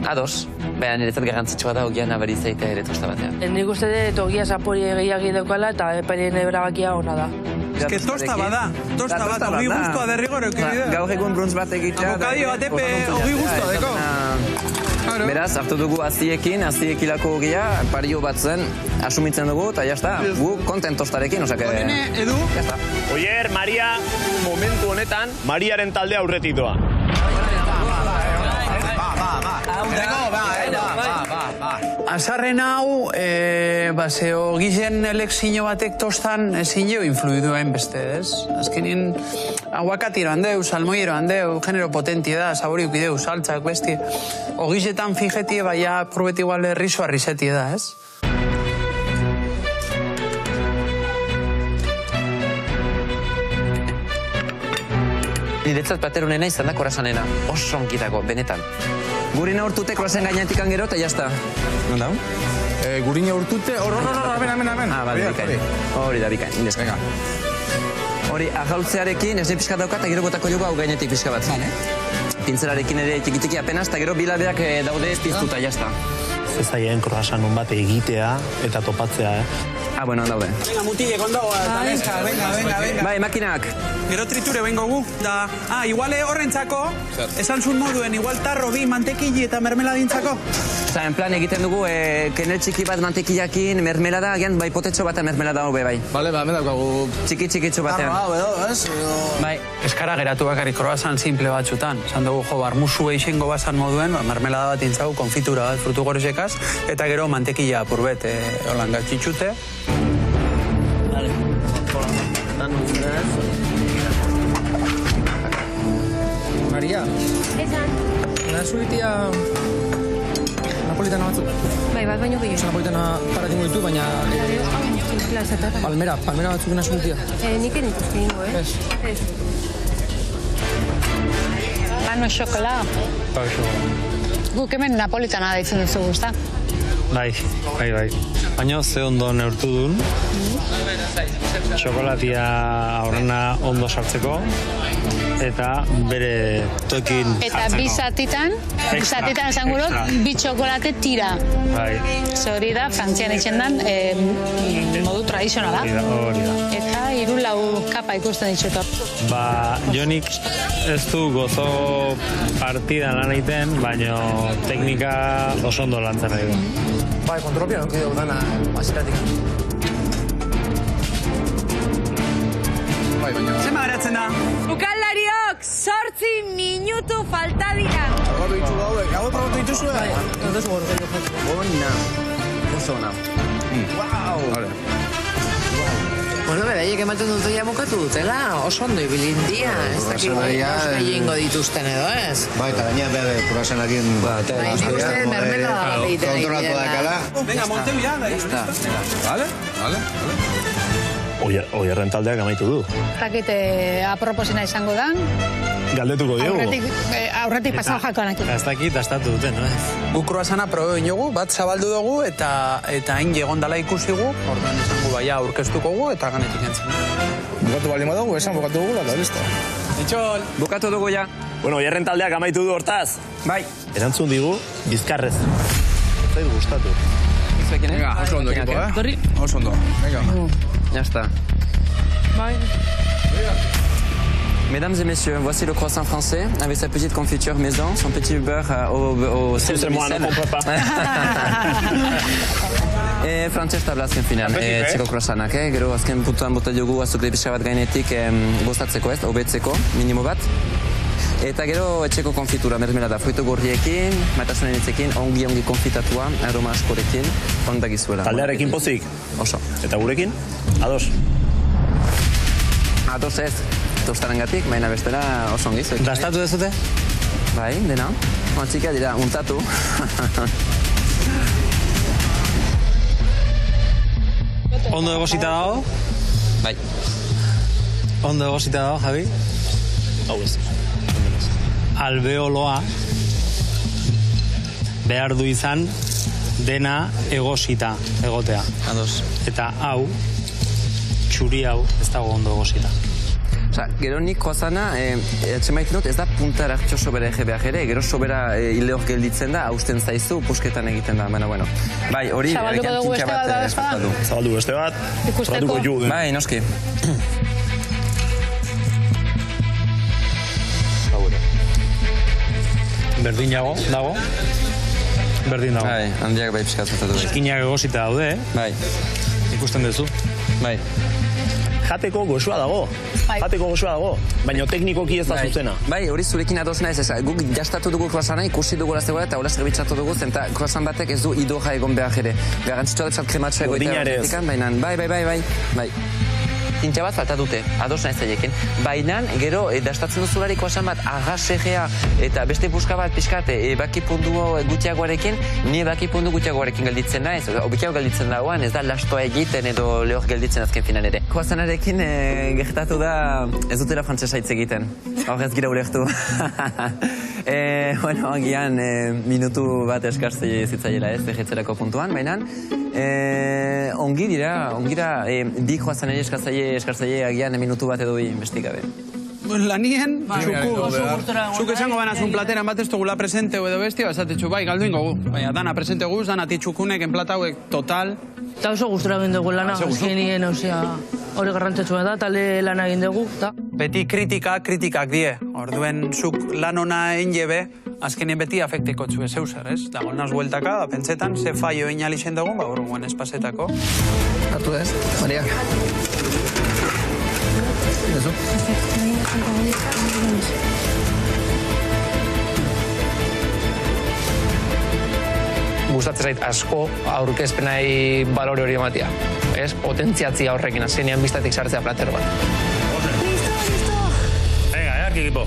Ados, baina niretzat garrantzitsua da ogia nabari zaitea ere tosta batean. Nik uste dut ogia zapore gehiagi daukala eta epailen erabakia hona da. Ez que tosta bada, ogi guztua derrigor eukidea. Gaur egun bruntz bat egitea. Abokadio batepe ogi guztua deko. Beraz, hartu dugu aziekilako ogia, pario bat zen, asumitzen dugu, eta jazta, gu kontent tostarekin, osake... Onene, Edu? Jazta. Oier, Maria, momentu honetan, Mariaren talde aurretitoa. Azarren hau, zeo gizen elekzio batek tostan ezin jo influidu hainbeste, ez? Azkenin, aguakatiro handeu, salmoiero handeu, genero potenti da, saboriuk ideu, saltzak, besti. Ogizetan fijetie, baina probet igual risoa risetie da, ez? Niretzat platerunena izan da korazanena, oso onkitako, benetan. Gurina urtute kroazen gainetikan gero, eta jazta. Non dau? Gurina urtute, amen. Hori da, bikain, indezka. Hori, ajaultzearekin, esne pixka dauka, eta gero botako dugu hau gainetik pixka bat. Pintzelarekin ere txiki apenas, eta gero bilabeak daude piztuta, jazta. Ez zaien croissant bat egitea eta topatzea, Ah, bueno, daude. Venga, mutilek, ondo, venga. Bai, makinak. Gero triture bengo gu, da, igual horrentzako, esan zuen moduen, igual tarro bi mantekili eta mermeladintzako. Osa, en plan egiten dugu, kenel txiki bat mantekillakin, mermelada, agian bai potetxo bat mermelada hobe bai. Bale, ba, medaukagu... Txiki-txikitxo batean. Tarro hau edo, ez? Bai. Eskara geratu bakarrik croissant simple batzutan. Zan dugu, barmusu eixengo bazan moduen, mermelada bat intzagu, konfitura bat, frutu gorezekaz, eta gero mantekilla apurbet, holan gatxitxute. Maria. Esan. Nazuitia... Napolitana batzuk. Bai, bat baino gehiago. Napolitana paratingo ditu, baina... Palmera batzuk nazuitia. Nik enituzke ingo, Ez. Pano xokola. Guk hemen napolitana deitzen duzu guzta. Bai. Baina ze ondo neurtu duen. Txokolatia aurrena ondo sartzeko. Eta bere tokin Eta bi zatitan esan gurot, bi txokolate tira. Bai. Hori da, Frantzian itxendan modu tradizionala. Hori da. Eta 3-4 kapa ikusten ditzutor. Jonik ez du gozo partidan lan egiten, baina teknika oso ondo lantzen nahi du. Bai, kontrolpia nuki dugu dana, aziratik. Bai, baina... Zema geratzen da? Sukaldariok, 8 minutu falta dira. Agortu ditu gauek, hau probatu dituzue? Bai, ez duzu gorro gehiago. Ona. Oso ona. Wow! Vale. Bueno, beraiek ematen dute ja mokatu dutela, oso ondo ibilindia, ez dakik gehiengo dituzten edo, ez? Bai, eta gaina behar croissantakin... Bai, nik uste mermelada bat egiten Kontrolatu dakala. Venga, monteu ya, Vale. Oierren taldeak amaitu du. Zakite aproposena izango da. Galdetuko diogu. Aurretik pasau jakoanak. Ez dakit dastatu duten, no? Gu croissanta probe inogu, bat zabaldu dugu eta hain egondala ikusigu, orduan esango baia aurkeztuko gu eta ganetik entzen. Bukatu bali dugu, esan bukatu dugu, eta listo. Itxol! Bukatu dugu ja. Bueno, Oierren taldeak amaitu du hortaz. Bai. Erantzun digu, bizkarrez. Zait gustatu. Venga, oso ondo ekipo, Oso ondo. Venga. Ya está. Bai. Mesdames et messieurs, voici le croissant français avec sa petite confiture maison, son petit beurre au sel de moi, micelle. non, comprends pas. Frantziaz tabla azken finean, txiko croissantak, gero azken puntuan bota diogu azukre pixka bat gainetik gozatzeko ez, hobetzeko, minimo bat. Eta gero etxeko konfitura, mermelada, fruitu gorriekin, matasunen itzekin, ongi konfitatua, aroma askorekin, ondagizuela. Taldearekin pozik? Oso. Eta gurekin? Ados? Ados ez, tostarengatik, baina bestera oso ongi. Dastatu dezute? Bai, dena. Txikia dira, untatu. Ondo egosita dago? Bai. Ondo egosita dago, Javi? Hau ez. Albeoloa behar du izan dena egosita egotea. Ados. Eta hau, txuri hau, ez dago ondo egosita. Osa, gero nik croissanta, etxemaiten dut, ez da punta hartxo sobera ege behar ere, gero sobera ile hor gelditzen da, hausten zaizu, pusketan egiten da, bueno. Bai, hori... Zabalduko dugu beste bat da bezpada? Zabaldu beste bat, Ikusteko. Bai, noski. Berdinago, dago? Berdin dago. Bai, handiak bai pixkatzatu du. Eskinak egosita daude, Bai. Ikusten duzu. Bai. Jateko goxua dago. Jateko goxua dago. Baina teknikoki ez da zuzena. Bai, hori zurekin ados naiz, guk jastatu dugu croissanta, ikusi dugu zegoela eta hola zerbitzatu dugu, zenta croissant batek ez du idorra egon behar ere. Garantzitsua dut krematxoa egoita. Bai. Tintia bat falta dute, ados naiz zaiekin. Baina, gero, dastatzen duzulari croissant bat agasegea eta beste buska bat pixkat bakipundu gutiagoarekin, ni bakipundu gutiagoarekin gelditzen naiz, obikiago gelditzen dagoan, ez da lastoa egiten edo lehor gelditzen azken finan ere. Croissantarekin gertatu da ez dutela frantsesa hitz egiten, hor ez gira ulertu. Bueno, agian minutu bat eskartzei zitzaiela ez, ejetzerako puntuan, baina Ongi dira, bi joazan ere eskatzaile agian minutu bat edo bestik gabe. Lanien, zuk esango banazun plateran bat ez dugula presente edo bestia, esatetxu, bai, galdu ingo gu. Baina, dana presente guz, dana titxukunek, enplata hauek, total. Eta oso gustura egin dugu lana, azkenien, hori garrantzetsua da, talde lana egin dugu, eta... Beti kritikak die. Orduen, zuk lan ona egin jebe, azkenien beti afekteko txue zeusar, ez? Da, golnaz bueltaka, pentsetan, ze faio egin alixen dugu, ba, guen espasetako. Hartu ez, Maria. Eso. Gustatzen zait asko aurkezpenai balore hori ematea. Ez, potentziatzia horrekin, azkenean biztatik sartzea plater bat. Venga, earki ekipo.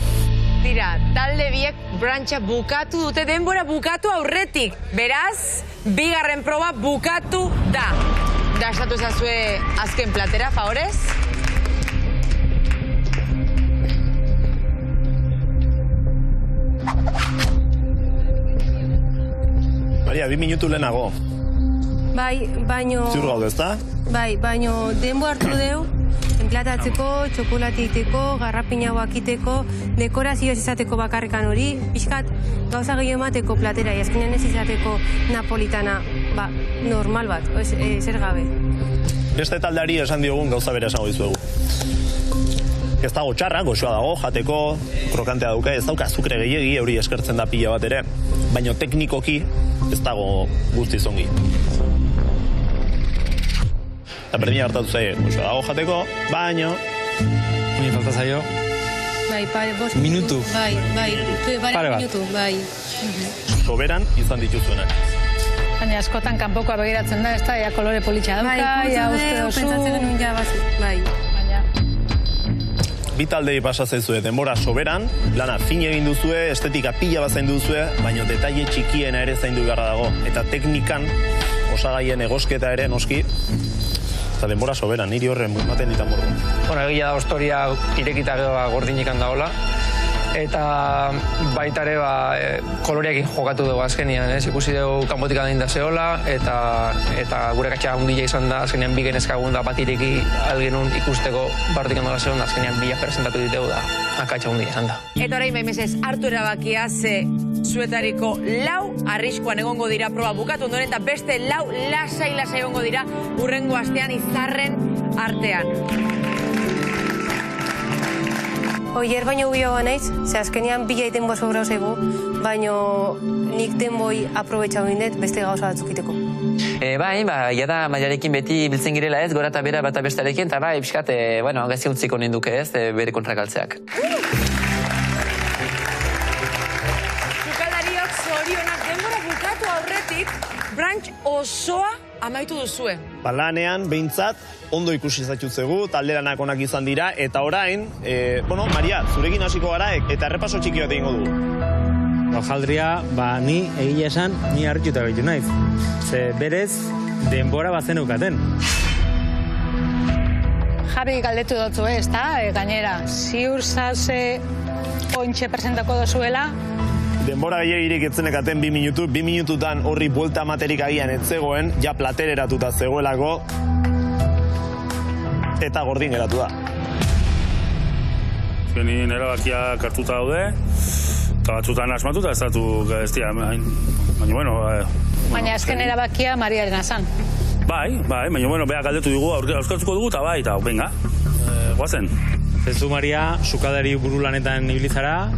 Tira, talde biek brantxa bukatu dute, denbora bukatu aurretik. Beraz, bigarren proba bukatu da. Dastatu ezazue azken platera, favorez? Maria, 2 minutu lehenago. Bai, baino... Ziur gaude, ezta? Bai, baino denbo hartu deu, enplatatzeko, txokolatiteko, garrapina bakiteko, dekorazioz izateko bakarrikan hori, pixkat gauza gehiago emateko platera, azkenean ez izateko napolitana, normal bat, zer gabe. Beste taldeari esan diogun gauza bere esango dizuegu. Ez dago txarra, goxoa dago, jateko, krokantea dauka, ez dauka azukre gehiegi, hori eskertzen da pila bat ere, baino teknikoki ez dago guztiz ongi. Eta berdina hartatu zaie, goxoa dago jateko, baino... Ni falta zaio. Bai, bost minutu. Pare minutu, bai. Soberan izan dituzuenak. Baina askotan kanpokoa begiratzen da, ez da, ja kolore politxa dauka, ja uste dozu. Pentsatzen genuen ja batzuk, bai. Bi taldei pasa zaizue denbora soberan, lana fin egin duzue, estetika pila bat zaindu duzue, baina detaile txikiena ere zaindu beharra dago. Eta teknikan, osagaien egosketa ere noski, eta denbora soberan, niri horren maten ditan borru. Bueno, egia da historia irekita gordinikan daola. Eta baita ere koloreekin jokatu dugu azkenean, ez? Ikusi dugu kanpotik adin da zehola, eta gure katxa hundila izan da, azkenean bi genezkagun da bat ireki algenun ikusteko bartik handola zehola, azkenean bila presentatu ditegu da, akatxa hundila izan da. Eta orain memesez, hartu erabakia ze zuetariko 4 arriskoan egongo dira proba bukatu ondoren, eta beste 4 lasai egongo dira urrengo astean izarren artean. Oier baino guioa naiz, ze azkenean bila iten bo sobrau zaigu, baino nik denboi aprobetxau indet beste gauza batzukiteko. Bai, ja da Mariarekin beti biltzen girela ez, gora eta bera bata bestarekin, eta bai, pixkat, gazi untziko ninduke ez, bere kontrakaltzeak. Sukaldariok zorionak denbora bukatu aurretik, brantx osoa amaitu duzue. Lanean, behintzat, ondo ikusi zaitutzegu, talderanak onak izan dira, eta orain, Maria, zurekin hasiko gara, eta errepaso txiki bat egingo dugu. Jaldria, ni egia esan, ni harrituta gaitu naiz. Ze berez, denbora bazen eukaten. Javi galdetu dutzu ez, gainera, ziur zase ointxe presentako dozuela, Denbora gehiagirik etzenekaten 2 minutu, 2 minututan horri buelta materik agian etzegoen, ja platereratuta zegoelako, eta gordin geratu da. Azkenin erabakiak hartuta daude, eta batzutan asmatuta ez datu gaiztia, baina, baina azken erabakia Mariaren azan. Bai, baina, beha galdetu dugu, auskatzuko dugu, eta bai, eta venga, guazen. Zezu, Maria, sukaldari burulanetan ibilizara,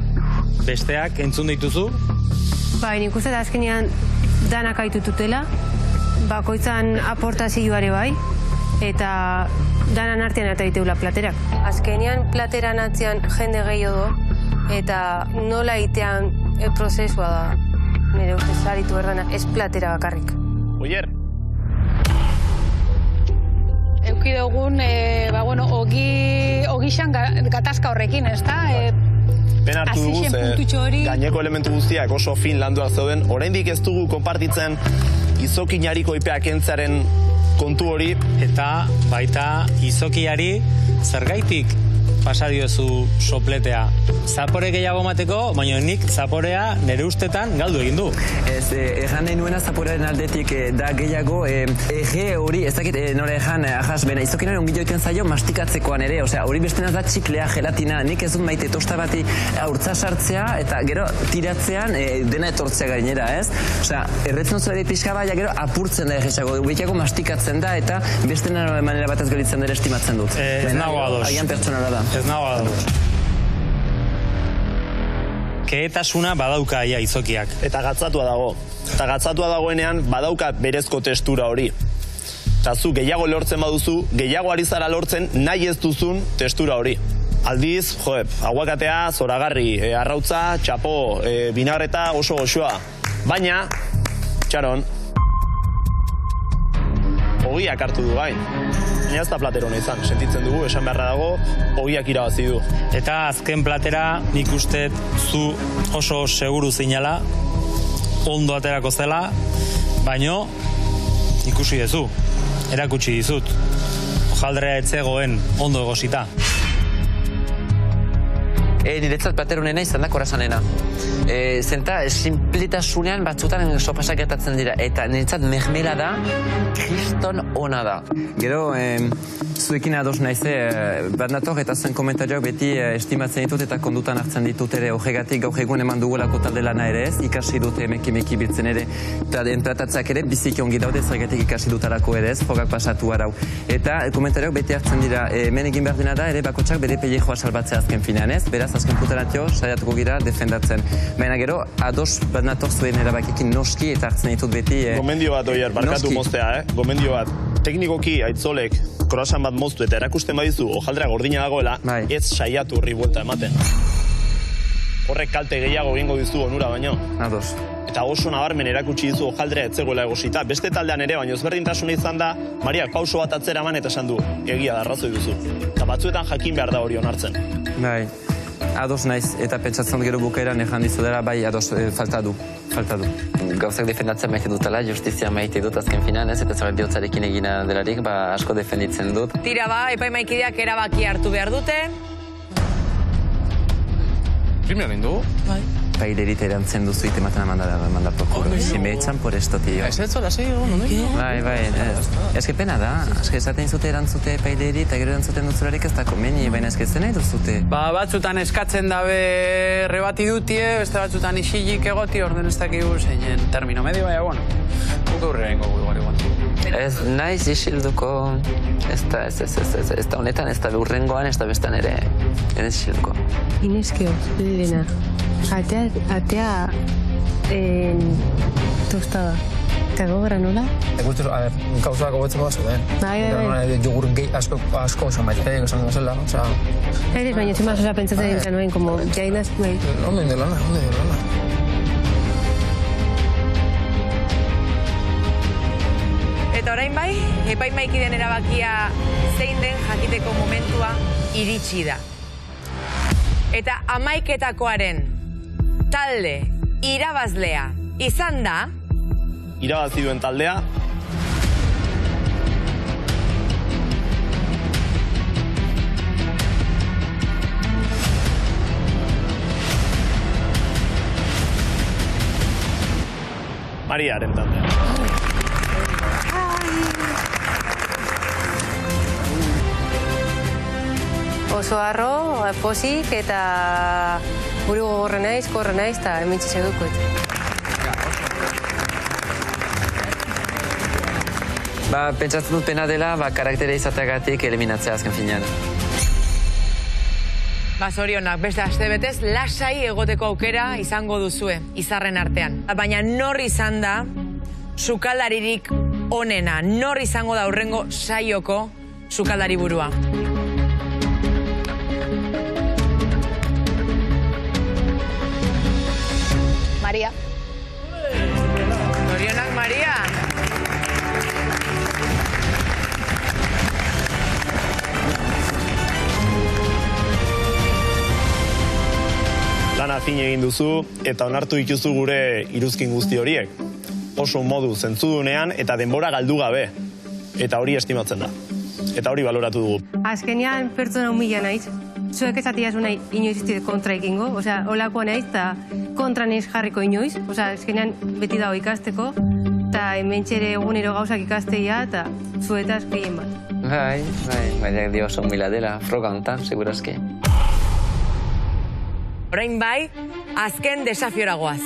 besteak entzun dituzu? Bai, nik uste da azkenean danak aitututela, bakoitzan aportazioare bai, eta danan artean eta diteula platerak. Azkenean plateran atzean jende gehiago do, eta nola itean prozesua da, nire ustez aritu erdana, ez platera bakarrik. Oier! Euki dugun, ogixan gatazka horrekin, ez da? Ben hartu dugu, gaineko elementu guztiak oso fin landuak zeuden, oraindik ez dugu konpartitzen izokinariko ipeak entzaren kontu hori. Eta baita izokiari zergaitik pasadiozu sopletea. Zapore gehiago mateko, baina nik zaporea nire ustetan galdu egin du. Ez, erran nahi nuena zaporearen aldetik da gehiago, ege hori, ez dakit nore erran, ahas, bena, izokinaren ongillo iten zaio mastikatzekoan ere, osea, hori bestenaz da txiklea, gelatina, nik ez dut maite tosta bati aurtza sartzea, eta gero tiratzean dena etortzea gainera, ez? Osea, erretzen oso ere pixka baina gero apurtzen da egisago, behiago mastikatzen da, eta beste manera batez gelitzen dira estimatzen dut. Ez nago ados. Agian pertsonala da. Ez nago ados. Kehetasuna badauka ia izokiak. Eta gatzatua dago. Eta gatzatua dagoenean badauka berezko testura hori. Eta zu gehiago lortzen baduzu, gehiago ari zara lortzen nahi ez duzun testura hori. Aldiz, aguakatea, zoragarri, arrautza, txapo, binagreta oso goxoa. Baina, txaron, ogiak hartu du gain. Baina ez da platero hona izan, sentitzen dugu, esan beharra dago, ogiak irabazi du. Eta azken platera nik uste zu oso seguru zinala, ondo aterako zela, baino ikusi dezu, erakutsi dizut. Hojaldrea etzegoen ondo egosita. Niretzat plateronena izan da korazanena. Zenta, simplitasunean batzutan sopasak gertatzen dira, eta niretzat mehmela da, kriston ona da. Gero, zuekin ados naize, bat nator eta zuen komentarioak beti estimatzen ditut eta kondutan hartzen ditut ere horregatik gaur egun eman dugulako talde lana ere ez, ikasi dute emeki biltzen ere, eta entratatzak ere biziki ongi daude zergatik ikasi dutarako ere ez, frogak pasatu arau. Eta komentarioak beti hartzen dira, hemen egin behar dena da ere bakotsak bere pellejoa salbatzea azken finean ez, beraz azken puteratio saiatuko gira defendatzen. Baina gero, ados bat nator zuen erabakekin noski eta hartzen ditut beti... Gomendio bat, Oier, barkatu moztea, gomendio bat. Teknikoki aitzolek kroasan bat moztu eta erakusten badizu hojaldrea gordina dagoela, ez saiatu horri buelta ematen. Horrek kalte gehiago egingo dizu onura baino. Ados. Eta oso nabarmen erakutsi dizu hojaldrea etzegoela egosita. Beste taldean ere, baino ezberdintasuna izan da, Mariak pauso bat atzera eman eta esan du, egia da, arrazoi duzu. Eta batzuetan jakin behar da hori onartzen. Bai, ados naiz eta pentsatzen gero bukaeran ejan dizu dela, bai, ados, falta du. Gauzak defendatzen maite dutela, justizia maite dut azken finan, ez, eta zabar bihotzarekin egina delarik, asko defenditzen dut. Tira epaimaikideak erabaki hartu behar dute. Primean indu? Bai. Pailerita erantzen duzu itematen amanda prokuro. Si me echan por esto, tío. Ez ez zola, no? Bai, ez que pena da. Ez que esaten zute erantzute paileri eta gero erantzuten dutzularik ez da komeni, baina ez que zen nahi duzute. Batzutan eskatzen dabe rebati dutie, beste batzutan isilik egoti, orden ez dakigu zeinen termino medio, baina, bueno, guk aurrera ingo gugari guan. Ez naiz isilduko, ez da honetan, ez da lurrengoan, ez da bestan ere, ez isilduko. Ineskio, Lilena, atea tostada. Kago granola? Guztiz, a ver, gauzak gobetzen bat zuten. Bai. Jogur asko oso maizpeik esan dut zela, osea... Eres, baina zima zosa pentsatzen dintzen nuen, como jainaz, bai. Ondo inde lana. Eta orain bai, epaimaikideen erabakia zein den jakiteko momentua iritsi da. Eta amaiketakoaren talde irabazlea izan da... Irabazi duen taldea... Mariaren taldea. Oso harro, pozik eta buru gogorre naiz, korre naiz, eta hementsi segukoet. Pentsatzen dut pena dela, karaktere izateagatik eliminatzea azken finean. Zorionak, beste astebetez lasai egoteko aukera izango duzue, izarren artean. Baina nor izan da sukaldaririk onena, nor izango da aurrengo saioko sukaldari burua. Maria. Zorionak, Maria. Lana fin egin duzu eta onartu dituzu gure iruzkin guzti horiek. Oso modu zentzudunean eta denbora galdu gabe. Eta hori estimatzen da. eta hori baloratu dugu. Azkenean pertsona humila naiz. Zuek esatia nahi inoiz iztide kontra ekingo, osea, olakoa naiz, eta kontra naiz jarriko inoiz, osea, azkenean beti dago ikasteko, eta hementxere egunero gauzak ikasteia, eta zuetaz gehien bat. Baina dio oso humila dela, froga hontan, segurazki. Orain bai, azken desafiora goaz.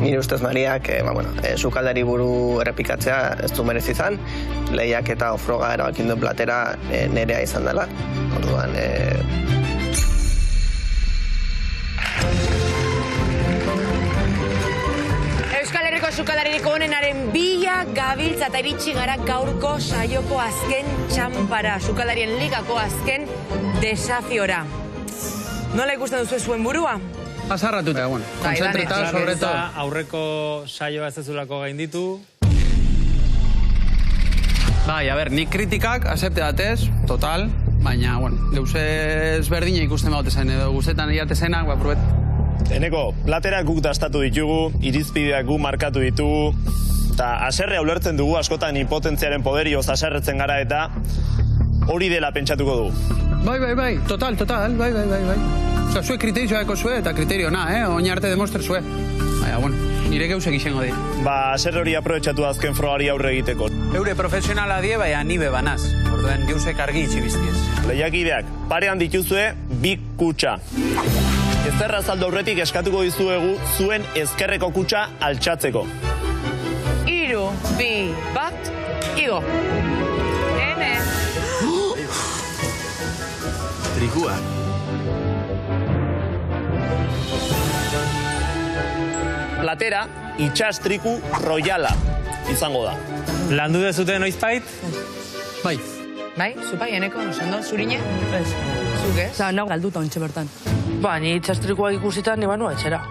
Nire ustez Mariak, sukaldari buru errepikatzea ez du merezi izan, lehiak eta ofroga erabakin duen platera nerea izan dela. Orduan, Euskal Herriko sukaldaririk onenaren bila gabiltza eta iritsi gara gaurko saioko azken txampara, sukaldarien ligako azken desafiora. Nola ikusten duzu zuen burua? Azarratuta, bueno, konzentrita, sobre todo. Aurreko saioa ez ezulako gainditu. Bai, a ber, nik kritikak, azepte batez, total, baina, bueno, geuse ezberdina ikusten baute zen, edo guzetan iate zenak, probet. Eneko, platerak guk dastatu ditugu, irizpideak gu markatu ditugu, eta haserrea ulertzen dugu askotan impotentziaren poderioz haserretzen gara eta hori dela pentsatuko dugu. Bai, total, bai. Osa, zue kriterioako zue eta kriterio na, oin arte demostre zue. Baina, bueno, nire geusek izango di. Haserre hori aprobetxatu azken frogari aurre egiteko. Eure profesionala die, baina ni bebanaz. Orduan, geusek argi itxibiztiez. Lehiakideak, parean dituzue, bi kutxa. Ezerra azaldu aurretik eskatuko dizuegu zuen ezkerreko kutxa altxatzeko. 3, 2, 1, igo. Hene. Trikua. Platera, itxastriku royala izango da. Landu dezute noizbait? Bai. Bai, zupai, eneko, ondo, zurine? Ez. Zuk, ez? Osa, nago galduta ontxe bertan. Ba, ni itxastrikoak ikusitan, ni banua etxera.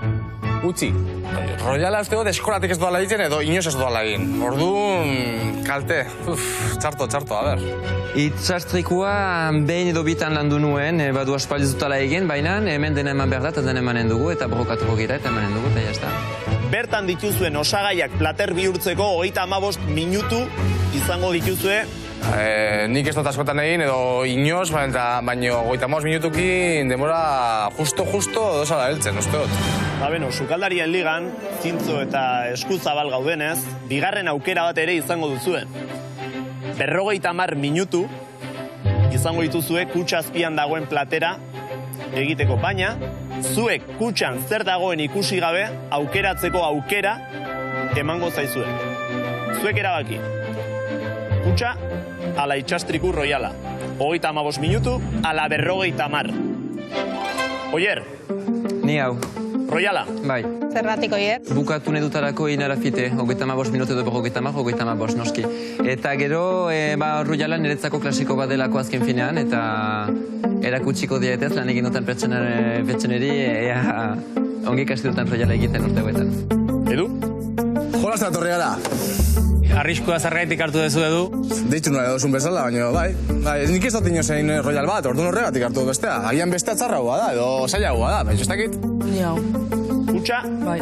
Utzi. Royala uste dut eskolatik ez doala egiten edo inoz ez doala egin. Orduan, kalte. Txarto, a ber. Itxastrikua behin edo bitan landu nuen, badu aspaldiz dutala egin, baina hemen dena eman behar da, eta dena emanen dugu, eta borrokatuko gira, eta emanen dugu, eta jazta. Bertan dituzuen osagaiak plater bihurtzeko 35 minutu izango dituzue. Nik ez dut askotan egin edo inoz, baina 35 minutukin demora justo dosala heltzen, uste dut. Sukaldarien ligan, zintzo eta eskuzabal gaudenez, bigarren aukera bat ere izango duzue. 50 minutu izango dituzue kutxa azpian dagoen platera egiteko, baina zuek kutxan zer dagoen ikusi gabe aukeratzeko aukera emango zaizue. Zuek erabaki. Kutxa ala itxastriku royala. 35 minutu ala 50. Oier. Ni hau. Royala. Bai. Zerratik, Oier? Bukatu nedutarako inarafite, 35 minutu edo 35 noski. Eta gero, Royala niretzako klasiko bat delako azken finean, eta erakutsiko dietez, lan egin dutan pertsoneri, ea ongi ikastidutan Royala egiten urte guetan. Edu? Jolaz da torri gara. Arriskua zargaitik hartu dezu, Edu? Deitu nola edozun bezala, baina bai. Nik ez dut inozein Royal bat, orduan horregatik hartu bestea. Agian bestea txarragoa da, edo zailagoa da, baina ez dakit. Ni hau. Kutxa? Bai.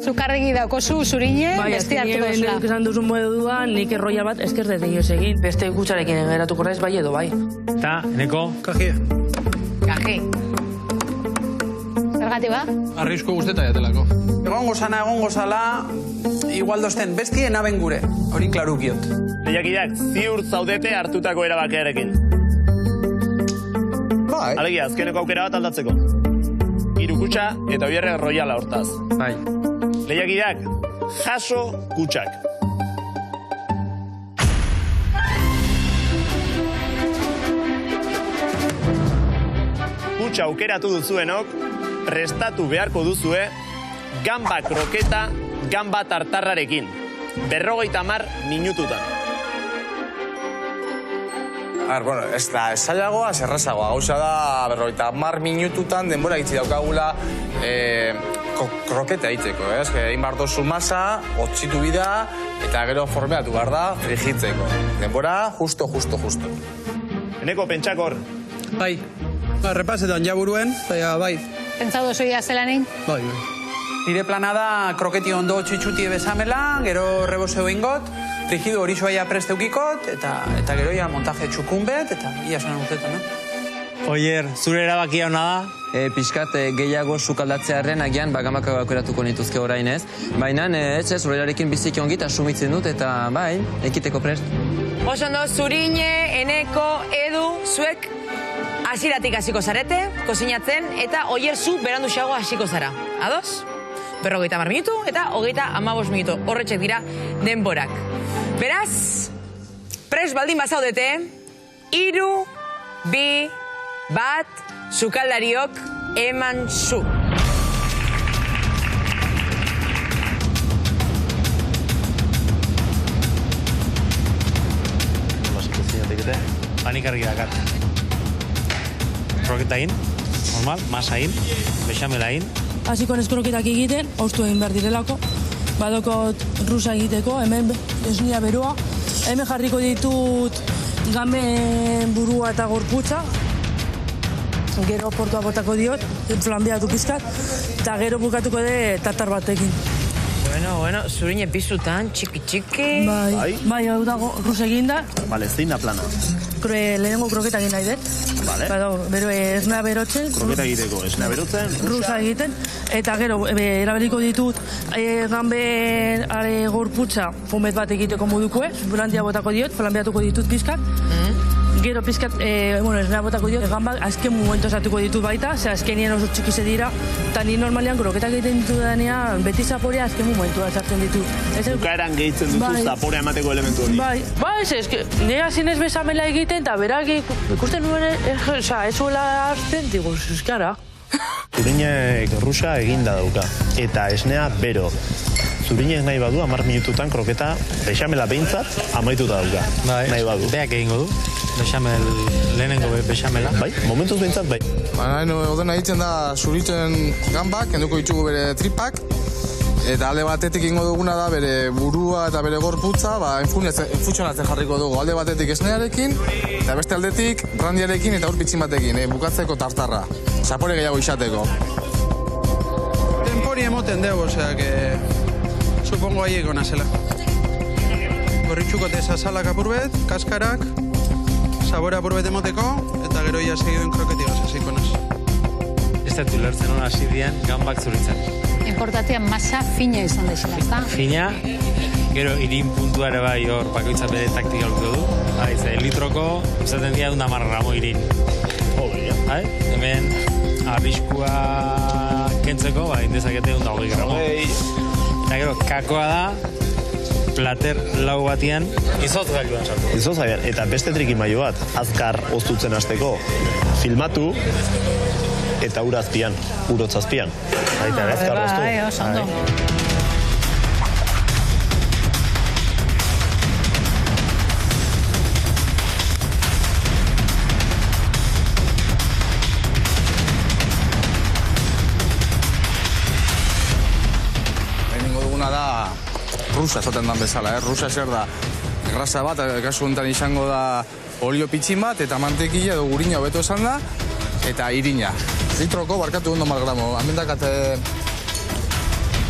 Zukarregi daukozu, zurine, beste hartu dozula. Bai, esan duzun moduan, nik Royal bat esker dut inoz egin. Beste kutxarekin geratuko naiz bai edo bai. Eta, eneko? Kajie. Kaji. Zergatik ba? Arrisku guzteta jatelako. Egongo zala, igual dozten, bestie naben gure. Hori klarukiot. Lehiakideak, ziur zaudete hartutako erabakiarekin. Bai. Alegia, azkeneko aukera bat aldatzeko. 3 kutxa eta Oierre royala hortaz. Bai. Lehiakideak, jaso kutxak. Kutxa aukeratu duzuenok, prestatu beharko duzue gamba kroketa, gamba tartarrarekin. 50 minututan. Bueno, ez da, esailagoa, zerrazagoa. Gauza da, 50 minututan denbora itzi daukagula kroketa egiteko, ez? Egin behar dozu masa, otzitu bida, eta gero formeatu behar da, frigitzeko. Denbora, justo. Eneko, pentsakor. Bai. Repasetan jaburuen, bai. Pentsau dozu ia zelanin? Bai. Nire plana da kroketi ondo txitxutie bezamela, gero reboseo ingot, frigidu horizoaia presteukikot, eta gero ja montaje txukunbet, eta ia sanan urtetan, Oier, zure erabakia hona da? Piskat gehiago sukaldatzearen agian bagamak aukeratuko nituzke orain ez. Baina ez, horrelarekin biziki ongit asumitzen dut eta bai, ekiteko prest. Osondo, Zurine, Eneko, Edu, zuek hasieratik hasiko zarete, kozinatzen, eta Oier zu berandu xago hasiko zara. Ados? 50 minutu eta 35 minutu. Horretxek dira denborak. Beraz, prest baldin bazaudete, 3, 2, 1, sukaldariok eman zu. Panikarri dakar. Kroketain, normal, masain, bexamelain. Hasiko nez kroketak egiten, haustu egin behar direlako. Badokot rusa egiteko, hemen esnia beroa. Hemen jarriko ditut gamen burua eta gorputza. Gero portua botako diot, flambeatu pizkat, eta gero bukatuko de tartar batekin. Bueno, Zurine pizutan, txiki. Bai, hau dago, rus eginda. Bale, zein da plana? Lehenengo kroketa egin nahi dut. Bale. Bero esnea berotzen. Kroketa egiteko, esnea berotzen, rusa egiten. Eta gero, erabeliko ditut gambe gorputza fomet bat egiteko modukoe. Burantia botako diot, flambeatuko ditut pizkat. Gero pizkat, esnea botako diot, gambak azken momentu esatuko ditut baita, ze azkenien oso txikize dira, eta ni normalean kroketak egiten ditu denean, beti zaporea azken momentua esartzen ditut. Bukaeran gehitzen duzu zaporea emateko elementu hori. Bai, ez, nire zinez bezamela egiten, eta berak ikusten nuen, ez zuela hartzen, digo, eskara. Zurinek rusa eginda dauka, eta esnea bero. Zurinek nahi badu, 10 minututan kroketa bexamela behintzat amaituta dauka. Nahi badu. Beak egingo du, lehenengo bexamela. Bai, momentuz behintzat bai. Odena egiten da zuritzen gambak, kenduko ditugu bere tripak, eta alde batetik ingo duguna da bere burua eta bere gorputza, infutxonatzen jarriko dugu. Alde batetik esnearekin, eta beste aldetik brandiarekin eta urpitzin batekin, bukatzeko tartarra. Zapore gehiago izateko. Tempori emoten dugu, osea, supongo haieko nazela. Gorritxukote sasalak apurbet, kaskarak, sabore apurbet emoteko, eta gero ia segiduen kroketigaz hasiko naz. Ez dut ulertzen hona hasi dian gambak zuritzen. Importantea masa fina izan desela, ezta? Fina, gero irin puntuare bai hor bakoitza bere taktika luktu du. Litroko, usaten dira 10 gramo irin. Hemen arriskua kentzeko, indezakete 20 gramo. Eta gero, kakoa da, plater lau batian, izotz gailuan sartu. Izotz gailuan, eta beste trikimaio bat, azkar oztutzen hasteko, filmatu, eta urazpian, urotzazpian. Baita, azkar oztu. Rusa esaten dan bezala, Rusa zer da grasa bat, kasu honetan izango da olio pitxin bat, eta mantekila edo gurina hobeto esan da, eta irina. Litroko barkatu 1 gramo, amendakate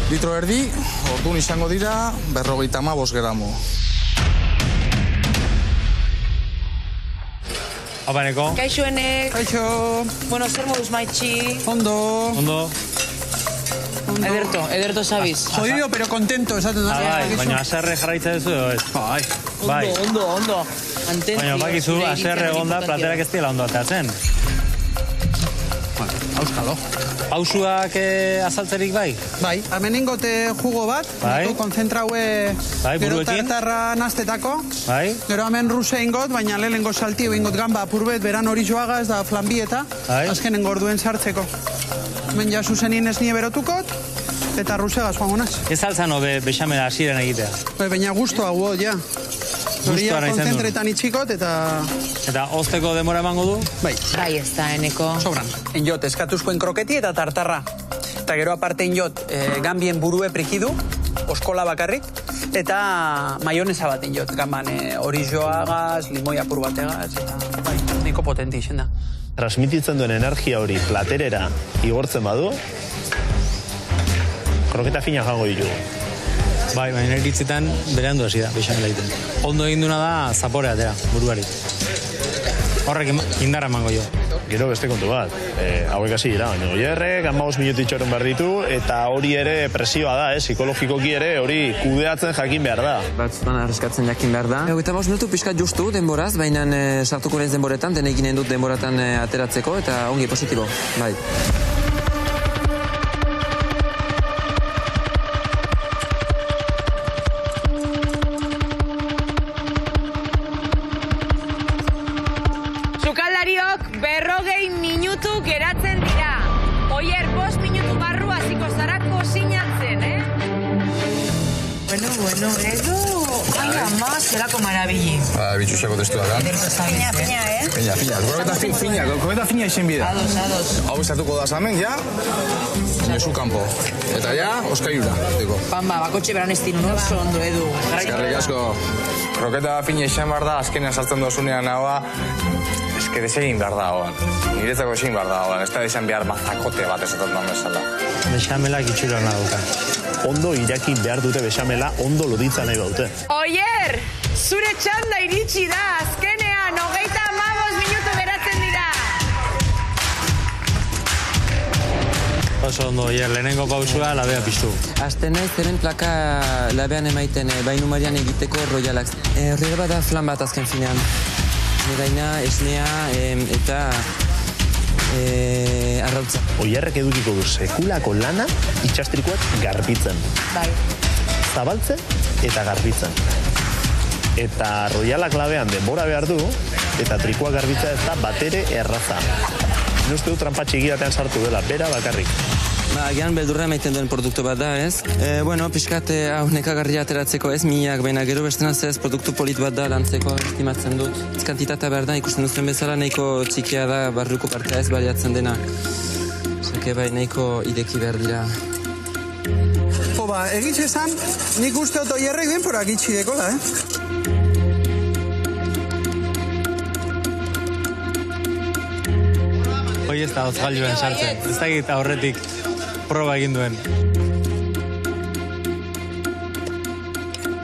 litro erdi, orduan izango dira 55 gramo. Apa, Neko? Kaixo, Enek. Kaixo. Bueno, zer moduz maitxi? Ondo. Ederto sabiz. Jodido, pero contento, esaten da. Baina aserre jarraitza duzu edo ez? Bai. Ondo. Baina bakizu, aserre egonda platerak ez dira ondo ateatzen. Auskalo. Pausuak azaltzerik bai? Bai, hemen ingote jugo bat, konzentraue gero tartarra naztetako. Gero hemen ruse ingot, baina lehenengo saltio ingot gamba apurbet, beran hori joagaz da flambieta, azkenen gorduen sartzeko. Hemen ja zuzenin ez nie berotukot, eta rusegaz joango naz. Ez altzan hobe bexamela hasiren egitea? Baina guztua guo, ja. Zoria konzentretan itxikot, eta... Eta ozteko demora emango du? Bai. Bai, ez da, Eneko. Sobran. Enjot, eskatuzkoen kroketi eta tartarra. Eta gero aparte enjot, gambien burue prikidu, oskola bakarrik, eta maionesa bat enjot, gamban hori joagaz, limoi apur bategaz, eta bai, niko potenti izen da. Transmititzen duen energia hori platerera igortzen badu, kroketa fina jango ditugu. Bai, baina iritzitan bereandu hasi da, bexamela egiten. Ondo egin duna da zaporea atera, buruari. Horrek indarra emango jo. Gero beste kontu bat, hauek hasi dira, baina Oierrek 15 minutu itxoren behar ditu, eta hori ere presioa da, psikologikoki ere hori kudeatzen jakin behar da. Batzutan arreskatzen jakin behar da. 15 minutu pixkat justu denboraz, baina sartuko naiz denboretan, denekin dut denboratan ateratzeko, eta ongi positibo, bai. Minutu geratzen dira. Oier, 5 minutu barru hasiko zara kosinatzen, Bueno, edo... Ai, ama, zelako marabili. Bitxusako testua da. Fina, Fina. Kometa fina izen bide. Ados. Hau izatuko da zamen, ja? Mesu kanpo. Eta ja, oskaiura. Bamba, bakotxe beran ez dinu, oso ondo, edu. Eskerrik asko. Kroketa fina izan behar da, azkenean sartzen dozunean haua, eske desegin behar da hoan. Niretzako desegin behar da hoan. Ez da izan behar mazakote bat esatzen duan bezala. Bexamelak itxura naduka. Ondo irakin behar dute bexamela, ondo loditza nahi baute. Oier, zure txanda iritsi da, azkenean, 35 minutu geratzen dira. Oso ondo, Oier, lehenengo pausua labea piztu. Aste nahi zeren plaka labean emaiten bainu marian egiteko royalak. Horrela bada flan bat azken finean. Negaina, esnea eta arrautza. Oierrek edukiko du sekulako lana itxastrikoak garbitzen. Bai. Zabaltzen eta garbitzen. Eta royalak labean denbora behar du, eta trikoak garbitza ez da batere erraza. Uste du trampa txikiatean sartu dela, bera bakarrik. Agian beldurra emaiten duen produktu bat da, ez? Bueno, pixkat hau nekagarria ateratzeko ez, minak, baina gero bestenaz ez, produktu polit bat da lantzeko estimatzen dut. Ez kantitatea behar da, ikusten duzuen bezala nahiko txikia da, barruko partea ez baliatzen dena. Zake bai, nahiko ideki behar dira. Egitxe esan, nik uste dut Oierrek denporak itxideko da, Hoi ez da hozgailuan sartzen, ez da egita horretik proba egin duen.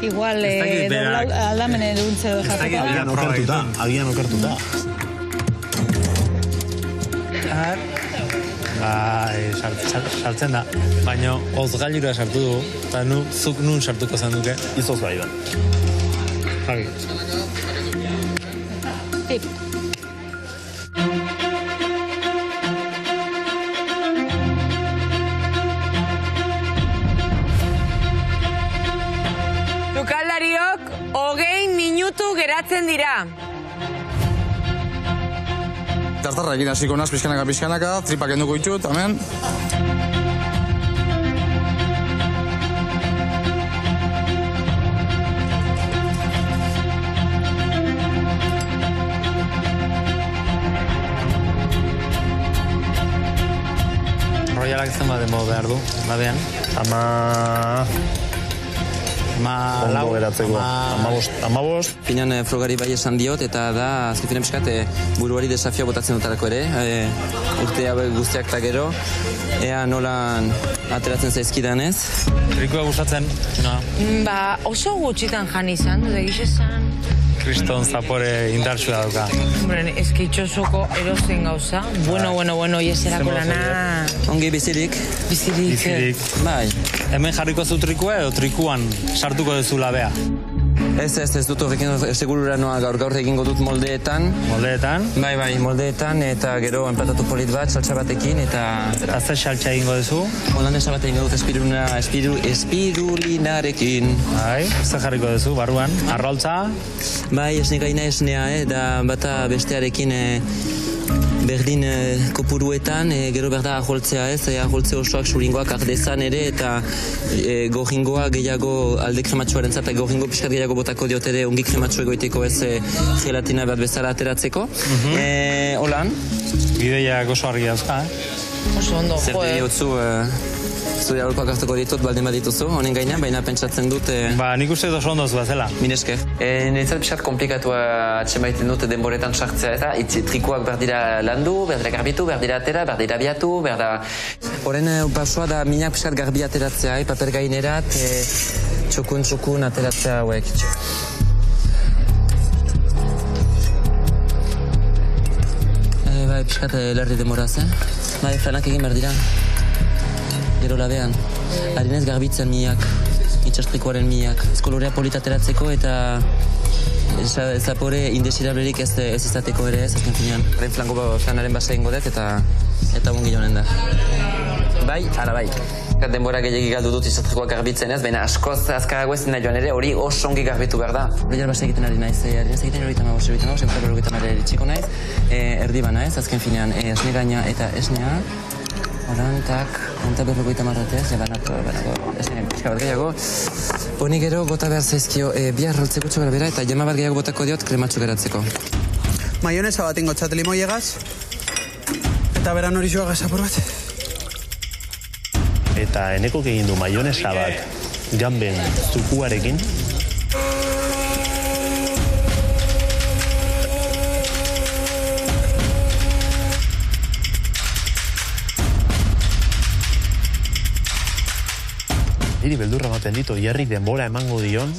Igual, aldamene duntze edo jateko. Agian okertuta. Bai, sartzen da. Baina hozgailura sartu dugu, eta zuk nun sartuko zen duke. Izoz bai da. Jagi. Tip. Sukaldariok 20 minutu geratzen dira. Tartarra egin hasiko naz, pixkanaka, tripak enduko ditut, amen. Royalak zen bat denbo behar du, labean. Ondo geratzeko. 15. Finean frogari bai esan diot, eta da, azkifinen piskat, buruari desafioa botatzen dutarako ere. Urte hauek guztiak eta gero, ea nolan ateratzen zaizkidan ez. Trikoa gustatzen, Oso gutxitan jan izan, dut egiz esan. Kriston zapore indartsua dauka. Eski itxosoko erozen gauza. Bueno, ieserako lana. Ongi bizirik. Bizirik. Bai. Hemen jarriko zu trikua edo trikuan sartuko duzu labea? Ez dut horrekin segurura noa gaur egingo dut moldeetan. Moldeetan? Bai, moldeetan, eta gero enplatatu polit bat, saltsa batekin, eta... Eta zer saltsa egingo duzu? Holandesa bat egingo dut espirulinarekin. Bai, zer jarriko duzu, barruan? Arraultza? Bai, esnea, da bata bestearekin berdin kopuruetan, gero berda aholtzea ez, aholtze osoak suringoak ardezan ere, eta gorringoa gehiago alde krematxoaren zata, gorringo pixkat gehiago botako diotere ongi krematxo egoiteko ez gelatina bat bezala ateratzeko. Holan? Bideiak oso argi dauzka, Oso ondo, Zer diotzu, zure aurkoak hartuko ditut, baldin badituzu, honen gainean, baina pentsatzen dut... Nik uste oso ondo zu bazela. Minesker. Niretzat pixat komplikatua atxemaiten dut denboretan sartzea eta trikoak berdira landu, berdira garbitu, berdira atera, berdira biatu, Horren basoa da minak pixkat garbi ateratzea, paper gainerat, txukun ateratzea hauek. Bai, pixkat lardi demoraz, Bai, flanak egin behar dira. Gero labean. Harinez garbitzen miak, itxastrikoaren miak. Kolorea polita ateratzeko eta zapore indesirablerik ez izateko ere ez, azken finean. Horren flanko flanaren basa egingo dut eta ongi joanen da. Bai, ara bai. Denbora gehiagik galdu dut izatrikoak garbitzen ez, baina askoz azkarago ez nahi joan ere, hori oso ongi garbitu behar da. Hori basa egiten ari naiz, harinez egiten hori tamagos, txiko naiz, erdi bana ez, azken finean, esne gaina eta esnea. Horantak, onta berrogeita marratez, banako, esne pixka bat gehiago. Honi gero bota behar zaizkio, bihar roltzeko txogara bera eta jama bat gehiago botako diot krematxo geratzeko. Maionesa bat ingo txat limoiegaz, eta beran hori joagaz apur bat. Eta enekok egin du maionesa bat ganben zukuarekin. Niri beldurra ematen ditu, Jerrik denbora emango dion